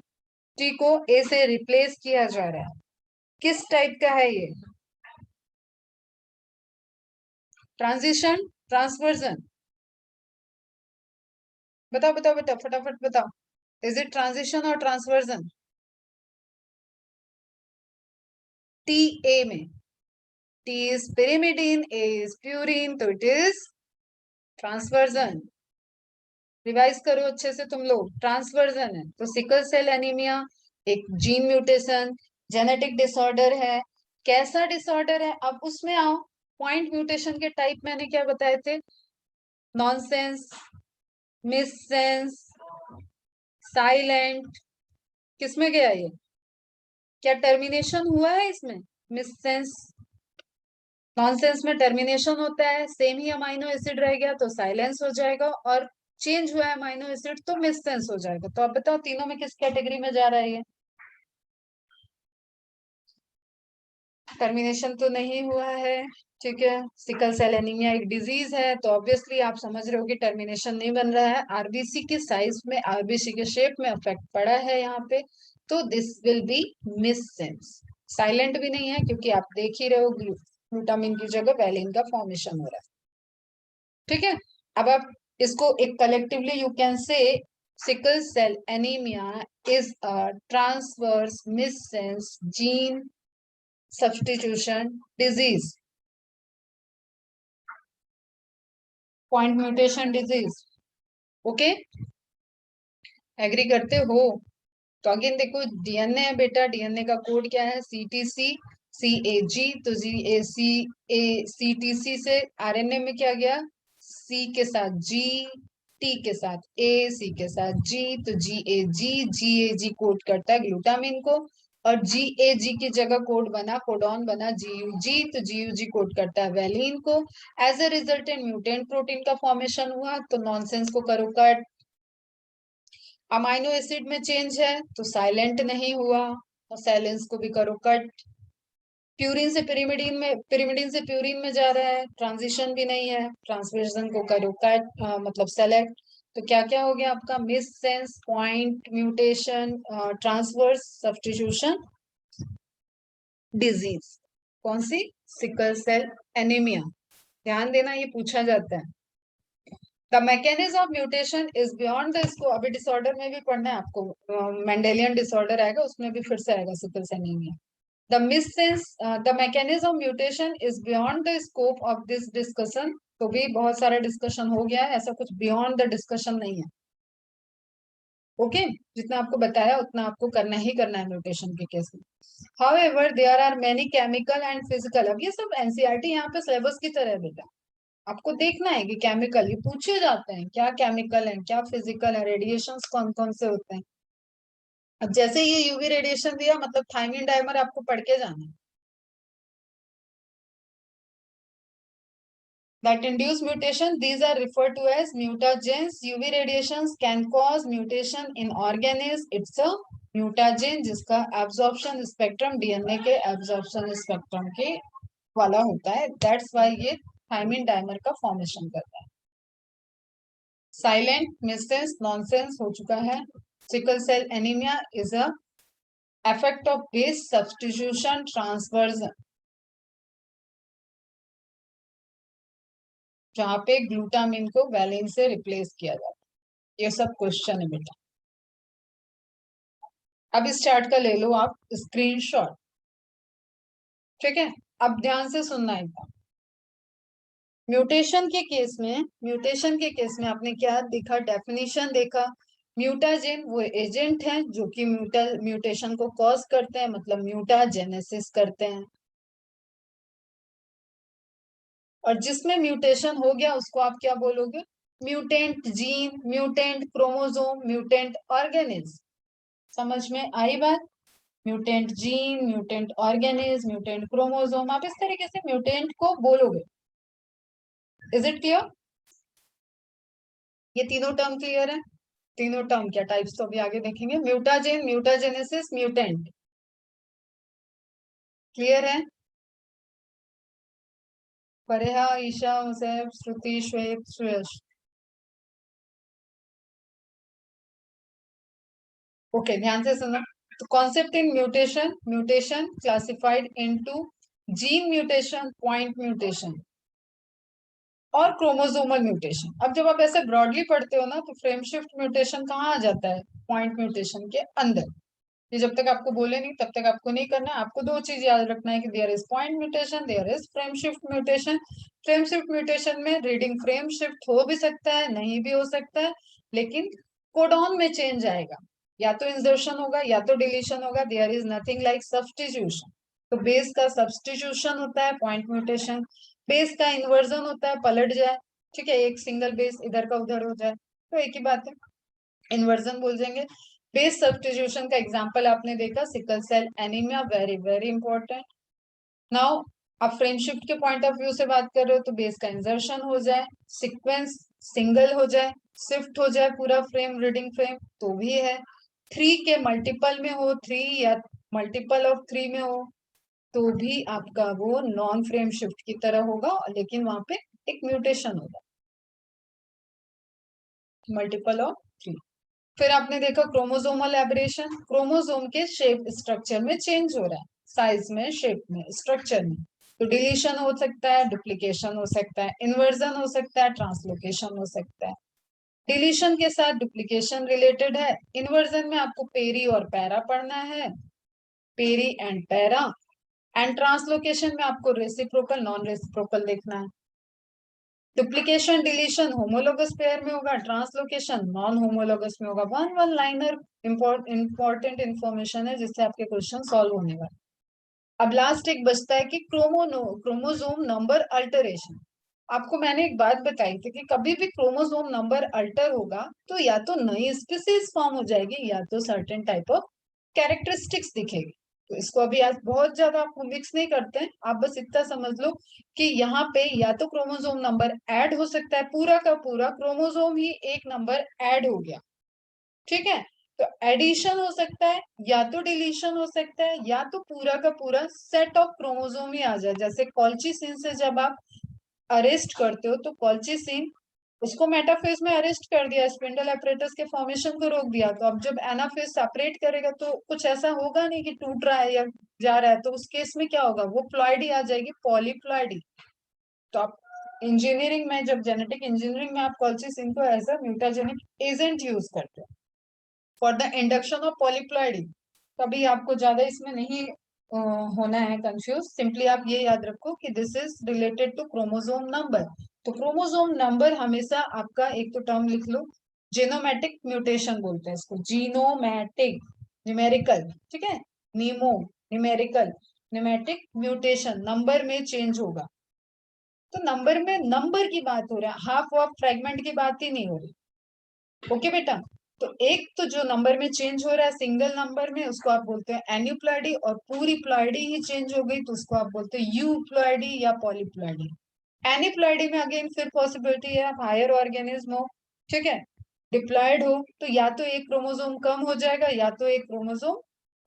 टी को ए से रिप्लेस किया जा रहा है, किस टाइप का है ये? ट्रांजिशन, ट्रांसवर्जन, बताओ बताओ बेटा, फटाफट बताओ, इज इट ट्रांजिशन और ट्रांसवर्जन? टी ए में T is pyrimidine, A is purine, तो इट इज ट्रांसवर्जन। रिवाइज करो अच्छे से तुम लोग, ट्रांसवर्जन है। तो सिकल सेल एनीमिया एक जीन म्यूटेशन, जेनेटिक डिसऑर्डर है। कैसा डिसऑर्डर है, अब उसमें आओ। पॉइंट म्यूटेशन के टाइप मैंने क्या बताए थे? Nonsense, missense, silent. किसमें गया ये? क्या टर्मिनेशन हुआ है इसमें? मिससेंस, नॉनसेंस में टर्मिनेशन होता है, सेम ही अमाइनो एसिड रह गया तो साइलेंस हो जाएगा, और चेंज हुआ है अमाइनो एसिड तो मिससेंस हो जाएगा। तो आप बताओ तीनों में किस कैटेगरी में जा रहा है ये? टर्मिनेशन तो नहीं हुआ है, ठीक है। सिकल सेल एनीमिया एक डिजीज है, तो ऑब्वियसली आप समझ रहे हो कि टर्मिनेशन नहीं बन रहा है, आरबीसी के साइज में, आरबीसी के शेप में इफेक्ट पड़ा है यहाँ पे, तो दिस विल बी मिससेंस। साइलेंट भी नहीं है क्योंकि आप देख ही रहे हो ग्लूटामिन की जगह वैलिन का फॉर्मेशन हो रहा है, ठीक है। अब आप इसको एक collectively you can say sickle cell anaemia is a transverse missense gene substitution disease, point mutation disease. Okay, agree करते हो? तो अगेन देखो, डीएनए है बेटा, डीएनए का कोड क्या है? सीटीसी सीएजी, तो जी ए सी ए सीटीसी से आरएनए में क्या गया? सी के साथ जी, टी के साथ ए, सी के साथ जी, तो जी ए जी कोड करता है ग्लूटामिन को, और जी ए जी की जगह कोड बना, कोडॉन बना जी, तो जी कोड करता है वैलिन को। As a resultant mutant protein का फॉर्मेशन हुआ, तो नॉनसेंस को करो कट। अमाइनो एसिड में चेंज है तो साइलेंट नहीं हुआ, और साइलेंस को भी करो कट। प्यूरिन से पिरिमिडीन में, पिरिमिडीन से प्यूरिन में जा रहा है, ट्रांजिशन भी नहीं है, ट्रांसवर्जन को करो कट, मतलब सेलेक्ट। तो क्या क्या हो गया आपका? Miss sense, point mutation, transverse substitution disease. कौन सी? Sickle cell anaemia. ध्यान देना, ये पूछा जाता है। The mechanism of mutation is beyond the, इसको अभी डिसऑर्डर में भी पढ़ना है आपको, मेंडेलियन डिसऑर्डर आएगा उसमें भी फिर से आएगा sickle cell anaemia. The missense, the mechanism of mutation is beyond the scope of this discussion, तो भी बहुत सारा डिस्कशन हो गया है, ऐसा कुछ बियॉन्ड द डिस्कशन नहीं है। ओके, जितना आपको बताया उतना आपको करना ही करना है म्यूटेशन के केस में। However there are many chemical and physical, अब ये सब एनसीईआरटी यहाँ पे सिलेबस की तरह है बेटा, आपको देखना है कि केमिकल ये पूछे जाते हैं, क्या केमिकल है, क्या फिजिकल है, रेडिएशंस कौन कौन से होते हैं, अब जैसे ये यूवी रेडिएशन दिया मतलब थायमिन डाइमर आपको पढ़ के जाना है। That induce mutation, these are referred to as mutagens. UV radiations can cause mutation in organisms. It's a mutagen जिसका absorption spectrum DNA के absorption spectrum के वाला होता है. That's why ये थायमिन डाइमर का फॉर्मेशन करता है. साइलेंट मिससेंस नॉनसेंस हो चुका है. Sickle cell anaemia is a effect of base substitution transversion, जहां पे ग्लूटामिन को वैलिन से रिप्लेस किया जाता है. ये सब क्वेश्चन है बेटा. अब इस चार्ट का ले लो आप स्क्रीनशॉट. ठीक है, अब ध्यान से सुनना एक बार. म्यूटेशन के केस में आपने क्या देखा, डेफिनेशन देखा. म्यूटाजेन वो एजेंट हैं जो कि म्यूटेशन को कॉज करते हैं, मतलब म्यूटाजेनेसिस करते हैं. और जिसमें म्यूटेशन हो गया उसको आप क्या बोलोगे, mutant gene, mutant chromosome, mutant organism. समझ में आई बात. Mutant gene, mutant organism, mutant chromosome, आप इस तरीके से म्यूटेंट को बोलोगे. Is it clear? ये तीनों टर्म क्लियर है. तीनों टर्म क्या टाइप्स तो अभी आगे देखेंगे. Mutagen, mutagenesis, mutant. क्लियर है? फरेहा, ईशा, मुसैब, श्रुति, श्वेत, सुयश. ओके, ध्यान से सुनो. तो concept in mutation, mutation classified into gene mutation, point mutation और क्रोमोसोमल म्यूटेशन. अब जब आप ऐसे ब्रॉडली पढ़ते हो ना तो फ्रेम शिफ्ट म्यूटेशन कहाँ आ जाता है, पॉइंट म्यूटेशन के अंदर. ये जब तक आपको बोले नहीं तब तक आपको नहीं करना है. आपको दो चीज याद रखना है कि there is point mutation, there is frame shift mutation. Frame shift mutation में रीडिंग फ्रेम शिफ्ट हो भी सकता है, नहीं भी हो सकता है, लेकिन कोडॉन में चेंज आएगा. या तो इंसर्शन होगा या तो डिलीशन होगा. There is nothing like substitution. तो बेस का सब्स्टिट्यूशन होता है पॉइंट म्यूटेशन. बेस का इन्वर्जन होता है पलट जाए. ठीक है, एक सिंगल बेस इधर का उधर हो जाए तो एक ही बात है, इन्वर्जन बोल देंगे. बेस सब्स्टिट्यूशन का एग्जांपल आपने देखा, sickle cell anaemia, very very important. Now आप फ्रेम शिफ्ट के पॉइंट ऑफ व्यू से बात कर रहे हो तो बेस का इंसर्शन हो जाए, सीक्वेंस सिंगल हो जाए, शिफ्ट हो जाए पूरा फ्रेम, रीडिंग फ्रेम तो भी है. 3 के मल्टीपल में हो, 3 या मल्टीपल ऑफ 3 में हो तो भी आपका वो नॉन फ्रेम शिफ्ट की तरह होगा, लेकिन वहां पे एक म्यूटेशन होगा, मल्टीपल ऑफ 3. फिर आपने देखा क्रोमोसोमल एब्रेशन, क्रोमोसोम के शेप स्ट्रक्चर में चेंज हो रहा है, साइज में, शेप में, स्ट्रक्चर में. तो डिलीशन हो सकता है, डुप्लीकेशन हो सकता है, इन्वर्जन हो सकता है, ट्रांसलोकेशन हो सकता है. डिलीशन के साथ डुप्लीकेशन रिलेटेड है. इन्वर्जन में आपको पेरी और पैरा पढ़ना है, peri and para. And translocation में आपको रेसिप्रोकल नॉन रेसिप्रोकल देखना है. डुप्लीकेशन डिलीशन होमोलोगस पेयर में होगा, ट्रांसलोकेशन नॉन होमोलोगस में होगा. वन लाइनर इंपॉर्टेंट इंफॉर्मेशन है जिससे आपके क्वेश्चन सॉल्व होने वाले. अब लास्ट एक बचता है कि क्रोमोसोम नंबर अल्टरेशन. आपको मैंने एक बात बताई थी कि कभी भी क्रोमोसोम नंबर अल्टर होगा तो या तो नई स्पीसीज फॉर्म हो जाएगी या तो सर्टेन टाइप ऑफ कैरेक्टरिस्टिक्स दिखेगी. तो इसको अभी आज बहुत ज्यादा आपको मिक्स नहीं करते हैं, आप बस इतना समझ लो कि यहाँ पे या तो क्रोमोसोम नंबर ऐड हो सकता है, पूरा का पूरा क्रोमोसोम ही एक नंबर ऐड हो गया. ठीक है, तो एडिशन हो सकता है या तो डिलीशन हो सकता है या तो पूरा का पूरा सेट ऑफ क्रोमोसोम ही आ जाए. जैसे कॉल्चिसिन से जब आप अरेस्ट करते हो तो कॉल्चिसिन उसको मेटाफेज में अरेस्ट कर दिया, स्पिंडल एपरेटस के फॉर्मेशन को रोक दिया. तो अब जब एनाफेज सेपरेट करेगा तो कुछ ऐसा होगा नहीं कि टूट रहा है या जा रहा है, तो उस केस में क्या होगा, वो प्लॉइडी आ जाएगी, पॉलीप्लॉइडी. तो आप इंजीनियरिंग में जब जेनेटिक इंजीनियरिंग में आप कॉल्चिसिन को as a mutagenic agent use करते हो for the induction of polyploidy. कभी आपको ज्यादा इसमें नहीं होना है कंफ्यूज. सिंपली आप ये याद रखो कि this is related to chromosome number. तो क्रोमोसोम नंबर हमेशा आपका, एक तो टर्म लिख लो, जीनोमैटिक म्यूटेशन बोलते हैं इसको, जीनोमैटिक, न्यूमेरिकल. ठीक है, नीमो न्यूमेरिकल, न्यूमेटिक म्यूटेशन, नंबर में चेंज होगा. तो नंबर में नंबर की बात हो रहा है, हाफ ऑफ फ्रेगमेंट की बात ही नहीं हो रही. ओके बेटा, तो एक तो जो नंबर में चेंज हो रहा है सिंगल नंबर में, उसको आप बोलते हैं एन्यूप्लॉइडी, और पूरी प्लॉइडी ही चेंज हो गई तो उसको आप बोलते हैं यूप्लॉइडी या पॉलीप्लॉइडी। एनीप्लॉइडी में अगेन फिर पॉसिबिलिटी है आप हायर ऑर्गेनिज्म हो, ठीक है, डिप्लॉयड हो, तो या तो एक क्रोमोसोम कम हो जाएगा या तो एक क्रोमोसोम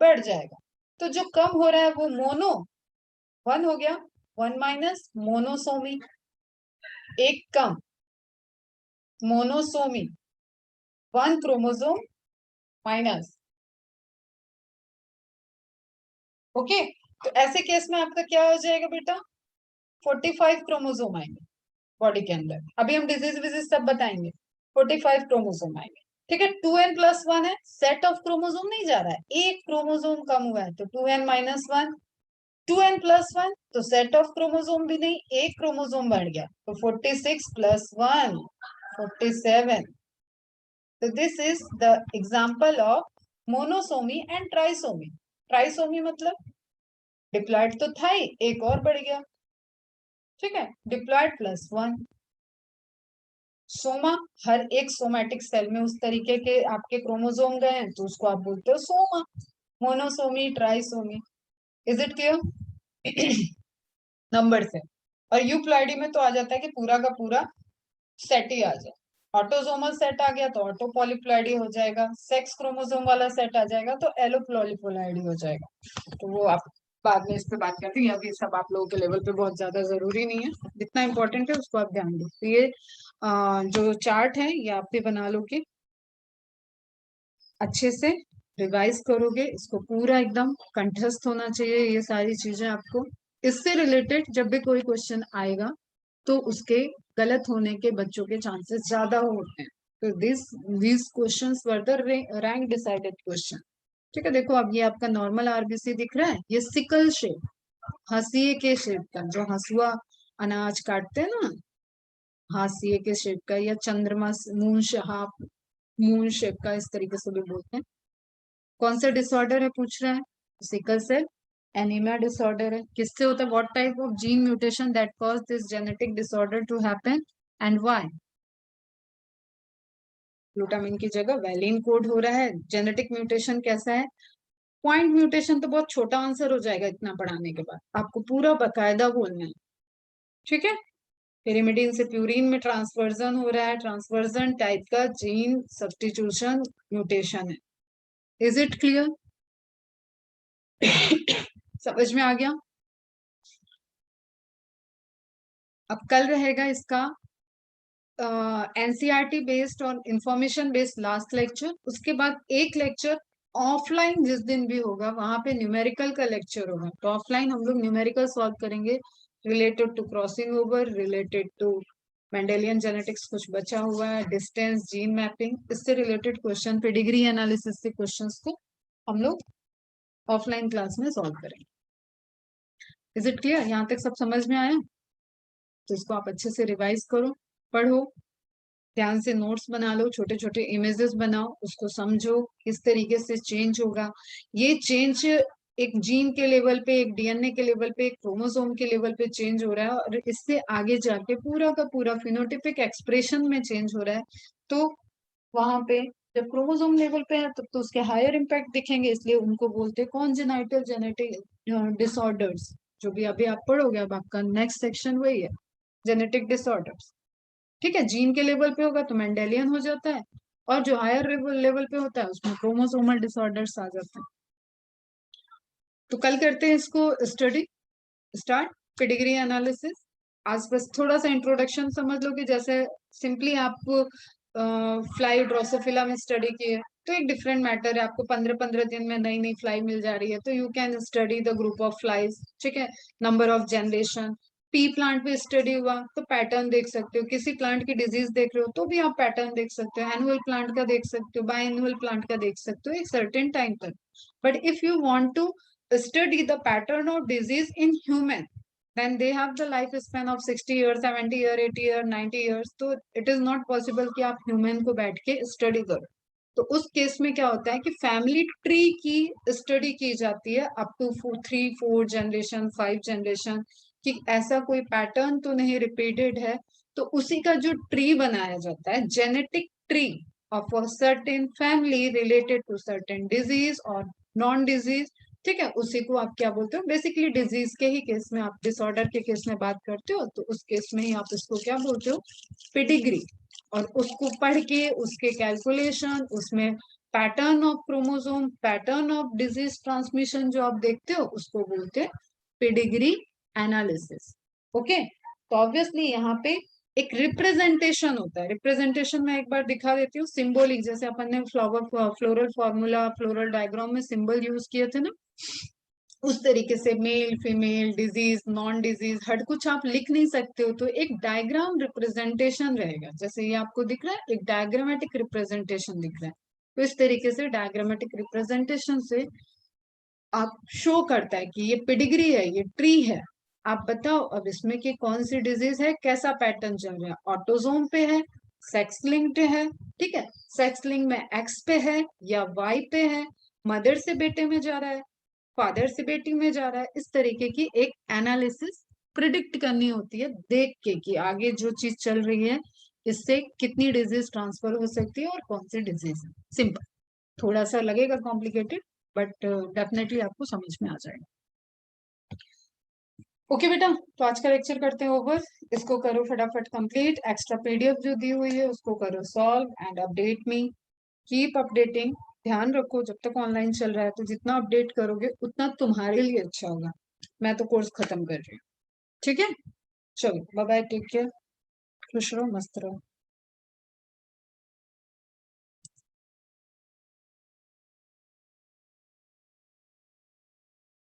बढ़ जाएगा। तो जो कम हो रहा है वो मोनो वन हो गया, वन माइनस मोनोसोमी, एक कम monosomy, one chromosome minus. Okay, तो ऐसे केस में आपका क्या हो जाएगा बेटा, 45 क्रोमोसोम आएंगे बॉडी के अंदर। अभी हम डिजीज विजीज सब बताएंगे। 45 क्रोमोसोम आएंगे, ठीक है। 2n+1 है, सेट ऑफ क्रोमोसोम नहीं जा रहा है, एक क्रोमोसोम कम हुआ है तो 2n-1, 2n+1 तो सेट ऑफ क्रोमोसोम भी नहीं, एक क्रोमोसोम बढ़ गया तो 46+1 47। तो this is the example of monosomy and trisomy. Trisomy मतलब डिप्लॉयड तो था ही, एक और बढ़ गया, ठीक है, डिप्लॉयड +1। सोमा, हर एक सोमैटिक सेल में उस तरीके के आपके क्रोमोसोम गए हैं तो उसको आप बोलते हो Soma. Monosomy, trisomy, is it clear? Number से। और यूप्लॉइडी में तो आ जाता है कि पूरा का पूरा सेट ही आ जाए। ऑटोसोमल सेट आ गया तो ऑटो पॉलीप्लॉइडी हो जाएगा, सेक्स क्रोमोसोम वाला सेट आ जाएगा तो एलो पॉलीप्लॉइडी हो जाएगा। तो वो आप बाद में इस पे बात करते हैं, अभी सब आप लोगों के लेवल पे बहुत ज्यादा जरूरी नहीं है, जितना इंपॉर्टेंट है उसको आप ध्यान दो। तो ये जो चार्ट है ये आप भी बना लोगे, अच्छे से रिवाइज करोगे, इसको पूरा एकदम कंठस्थ होना चाहिए ये सारी चीजें आपको। इससे रिलेटेड जब भी कोई क्वेश्चन आएगा तो उसके गलत होने के बच्चों के चांसेस ज्यादा होते हैं। तो this questions were the rank decided question, ठीक है। देखो अब ये आपका नॉर्मल आरबीसी दिख रहा है, ये सिकल शेप, हाशिए के शेप का, जो हसुआ अनाज काटते हैं ना, हाशिए के शेप का, या चंद्रमा मून हाफ मून शेप का, इस तरीके से भी बोलते हैं। कौन सा डिसऑर्डर है पूछ रहा है, सिकल सेल एनीमिया डिसऑर्डर है। किससे होता है, what type of gene mutation that cause this genetic disorder to happen and why. Glutamine की जगह वैलिन कोड हो रहा है। जेनेटिक म्यूटेशन कैसा है, पॉइंट म्यूटेशन तो बहुत छोटा आंसर हो जाएगा इतना पढ़ाने के बाद, आपको पूरा बकायदा बोलना है, ठीक है। पिरिमिडीन से प्यूरिन में ट्रांसवर्जन हो रहा है, ट्रांसवर्जन टाइप का जीन सब्स्टिट्यूशन म्यूटेशन है। Is it clear? समझ में आ गया? अब कल रहेगा इसका एनसीईआरटी बेस्ड और इंफॉर्मेशन बेस्ड लास्ट लेक्चर। उसके बाद एक लेक्चर ऑफलाइन जिस दिन भी होगा वहां पे न्यूमेरिकल का लेक्चर होगा। तो ऑफलाइन हम लोग न्यूमेरिकल सॉल्व करेंगे related to crossing over, related to Mendelian genetics कुछ बचा हुआ है, डिस्टेंस, जीन मैपिंग, इससे रिलेटेड क्वेश्चन, पेडिग्री एनालिसिस से क्वेश्चंस को हम लोग ऑफलाइन क्लास में सॉल्व करेंगे। Is it clear? यहाँ तक सब समझ में आया? तो इसको आप अच्छे से रिवाइज करो, पढ़ो, ध्यान से नोट्स बना लो, छोटे छोटे इमेजेस बनाओ, उसको समझो किस तरीके से चेंज होगा। ये चेंज एक जीन के लेवल पे, एक डीएनए के लेवल पे, एक क्रोमोसोम के लेवल पे चेंज हो रहा है, और इससे आगे जाके पूरा का पूरा फिनोटिपिक एक्सप्रेशन में चेंज हो रहा है। तो वहां पे जब क्रोमोसोम लेवल पे है तब तो उसके हायर इम्पैक्ट दिखेंगे, इसलिए उनको बोलते हैं कॉन्जेनाइटल जेनेटिक डिसऑर्डर्स। जो भी अभी आप पढ़ोगे, अब आपका नेक्स्ट सेक्शन वही है, जेनेटिक डिसऑर्डर्स, ठीक है। जीन के लेवल पे होगा तो मेंडेलियन हो जाता है, और जो हायर लेवल पे होता है उसमें क्रोमोसोमल डिसऑर्डर्स आ जाते हैं। तो कल करते हैं इसको स्टडी स्टार्ट, पेडिग्री एनालिसिस। आज बस थोड़ा सा इंट्रोडक्शन समझ लो कि जैसे सिंपली आप फ्लाई ड्रोसोफिला में स्टडी किए तो एक डिफरेंट मैटर है, आपको 15-15 दिन में नई नई फ्लाई मिल जा रही है तो you can study the group of flies, ठीक है। Number of generation, P plant पे स्टडी हुआ तो पैटर्न देख सकते हो, किसी प्लांट की डिजीज देख रहे हो तो भी आप पैटर्न देख सकते हो, एनुअल प्लांट का देख सकते हो, बाय एनुअल प्लांट का देख सकते हो एक सर्टेन टाइम तक। But if you want to study the pattern of disease in human, then they have the life span of 60 years, 70 years, 80 years, 90 years, तो it is not possible कि आप human को बैठ के स्टडी करो। तो उस केस में क्या होता है कि फैमिली ट्री की स्टडी की जाती है अप टू 3-4 जनरेशन, 5 जनरेशन, कि ऐसा कोई पैटर्न तो नहीं रिपीटेड है, तो उसी का जो ट्री बनाया जाता है genetic tree, of a certain family related to certain disease और नॉन डिजीज, ठीक है, उसी को आप क्या बोलते हो, बेसिकली डिजीज के ही केस में, आप डिसऑर्डर के केस में बात करते हो तो उस केस में ही आप इसको क्या बोलते हो, पेडिग्री। और उसको पढ़ के उसके कैलकुलेशन, उसमें pattern of chromosome, pattern of disease transmission जो आप देखते हो उसको बोलते हैं पेडिग्री एनालिसिस। ओके, तो ऑब्वियसली यहाँ पे एक रिप्रेजेंटेशन होता है। रिप्रेजेंटेशन में एक बार दिखा देती हूँ, सिंबॉलिक, जैसे अपन ने फ्लोरल फॉर्मूला, फ्लोरल डायग्राम में सिंबल यूज किए थे ना, उस तरीके से male female disease non disease हर कुछ आप लिख नहीं सकते हो, तो एक डायग्राम रिप्रेजेंटेशन रहेगा। जैसे ये आपको दिख रहा है, एक डायग्रामेटिक रिप्रेजेंटेशन दिख रहा है, तो इस तरीके से डायग्रामेटिक रिप्रेजेंटेशन से आप शो करता है कि ये पेडिग्री है, ये ट्री है। आप बताओ अब इसमें कि कौन सी डिजीज है, कैसा पैटर्न चल रहा है, ऑटोजोम पे है, सेक्स लिंक्ड है, ठीक है, सेक्स लिंक में एक्स पे है या वाई पे है, मदर से बेटे में जा रहा है, फादर से बेटी में जा रहा है। इस तरीके की एक एनालिसिस प्रिडिक्ट करनी होती है देख के कि आगे जो चीज चल रही है इससे कितनी डिजीज ट्रांसफर हो सकती है और कौन सी डिजीज है। सिंपल, थोड़ा सा लगेगा कॉम्प्लिकेटेड, बट डेफिनेटली आपको समझ में आ जाएगा। ओके बेटा, तो आज का लेक्चर करते हैं ओवर, इसको करो फटाफट कंप्लीट। एक्स्ट्रा पीडीएफ जो दी हुई है उसको करो solve and update me, keep updating. ध्यान रखो जब तक ऑनलाइन चल रहा है तो जितना अपडेट करोगे उतना तुम्हारे लिए अच्छा होगा। मैं तो कोर्स खत्म कर रही हूँ, ठीक है, चलो बाय बाय, टेक केयर, खुश रहो, मस्त रहो।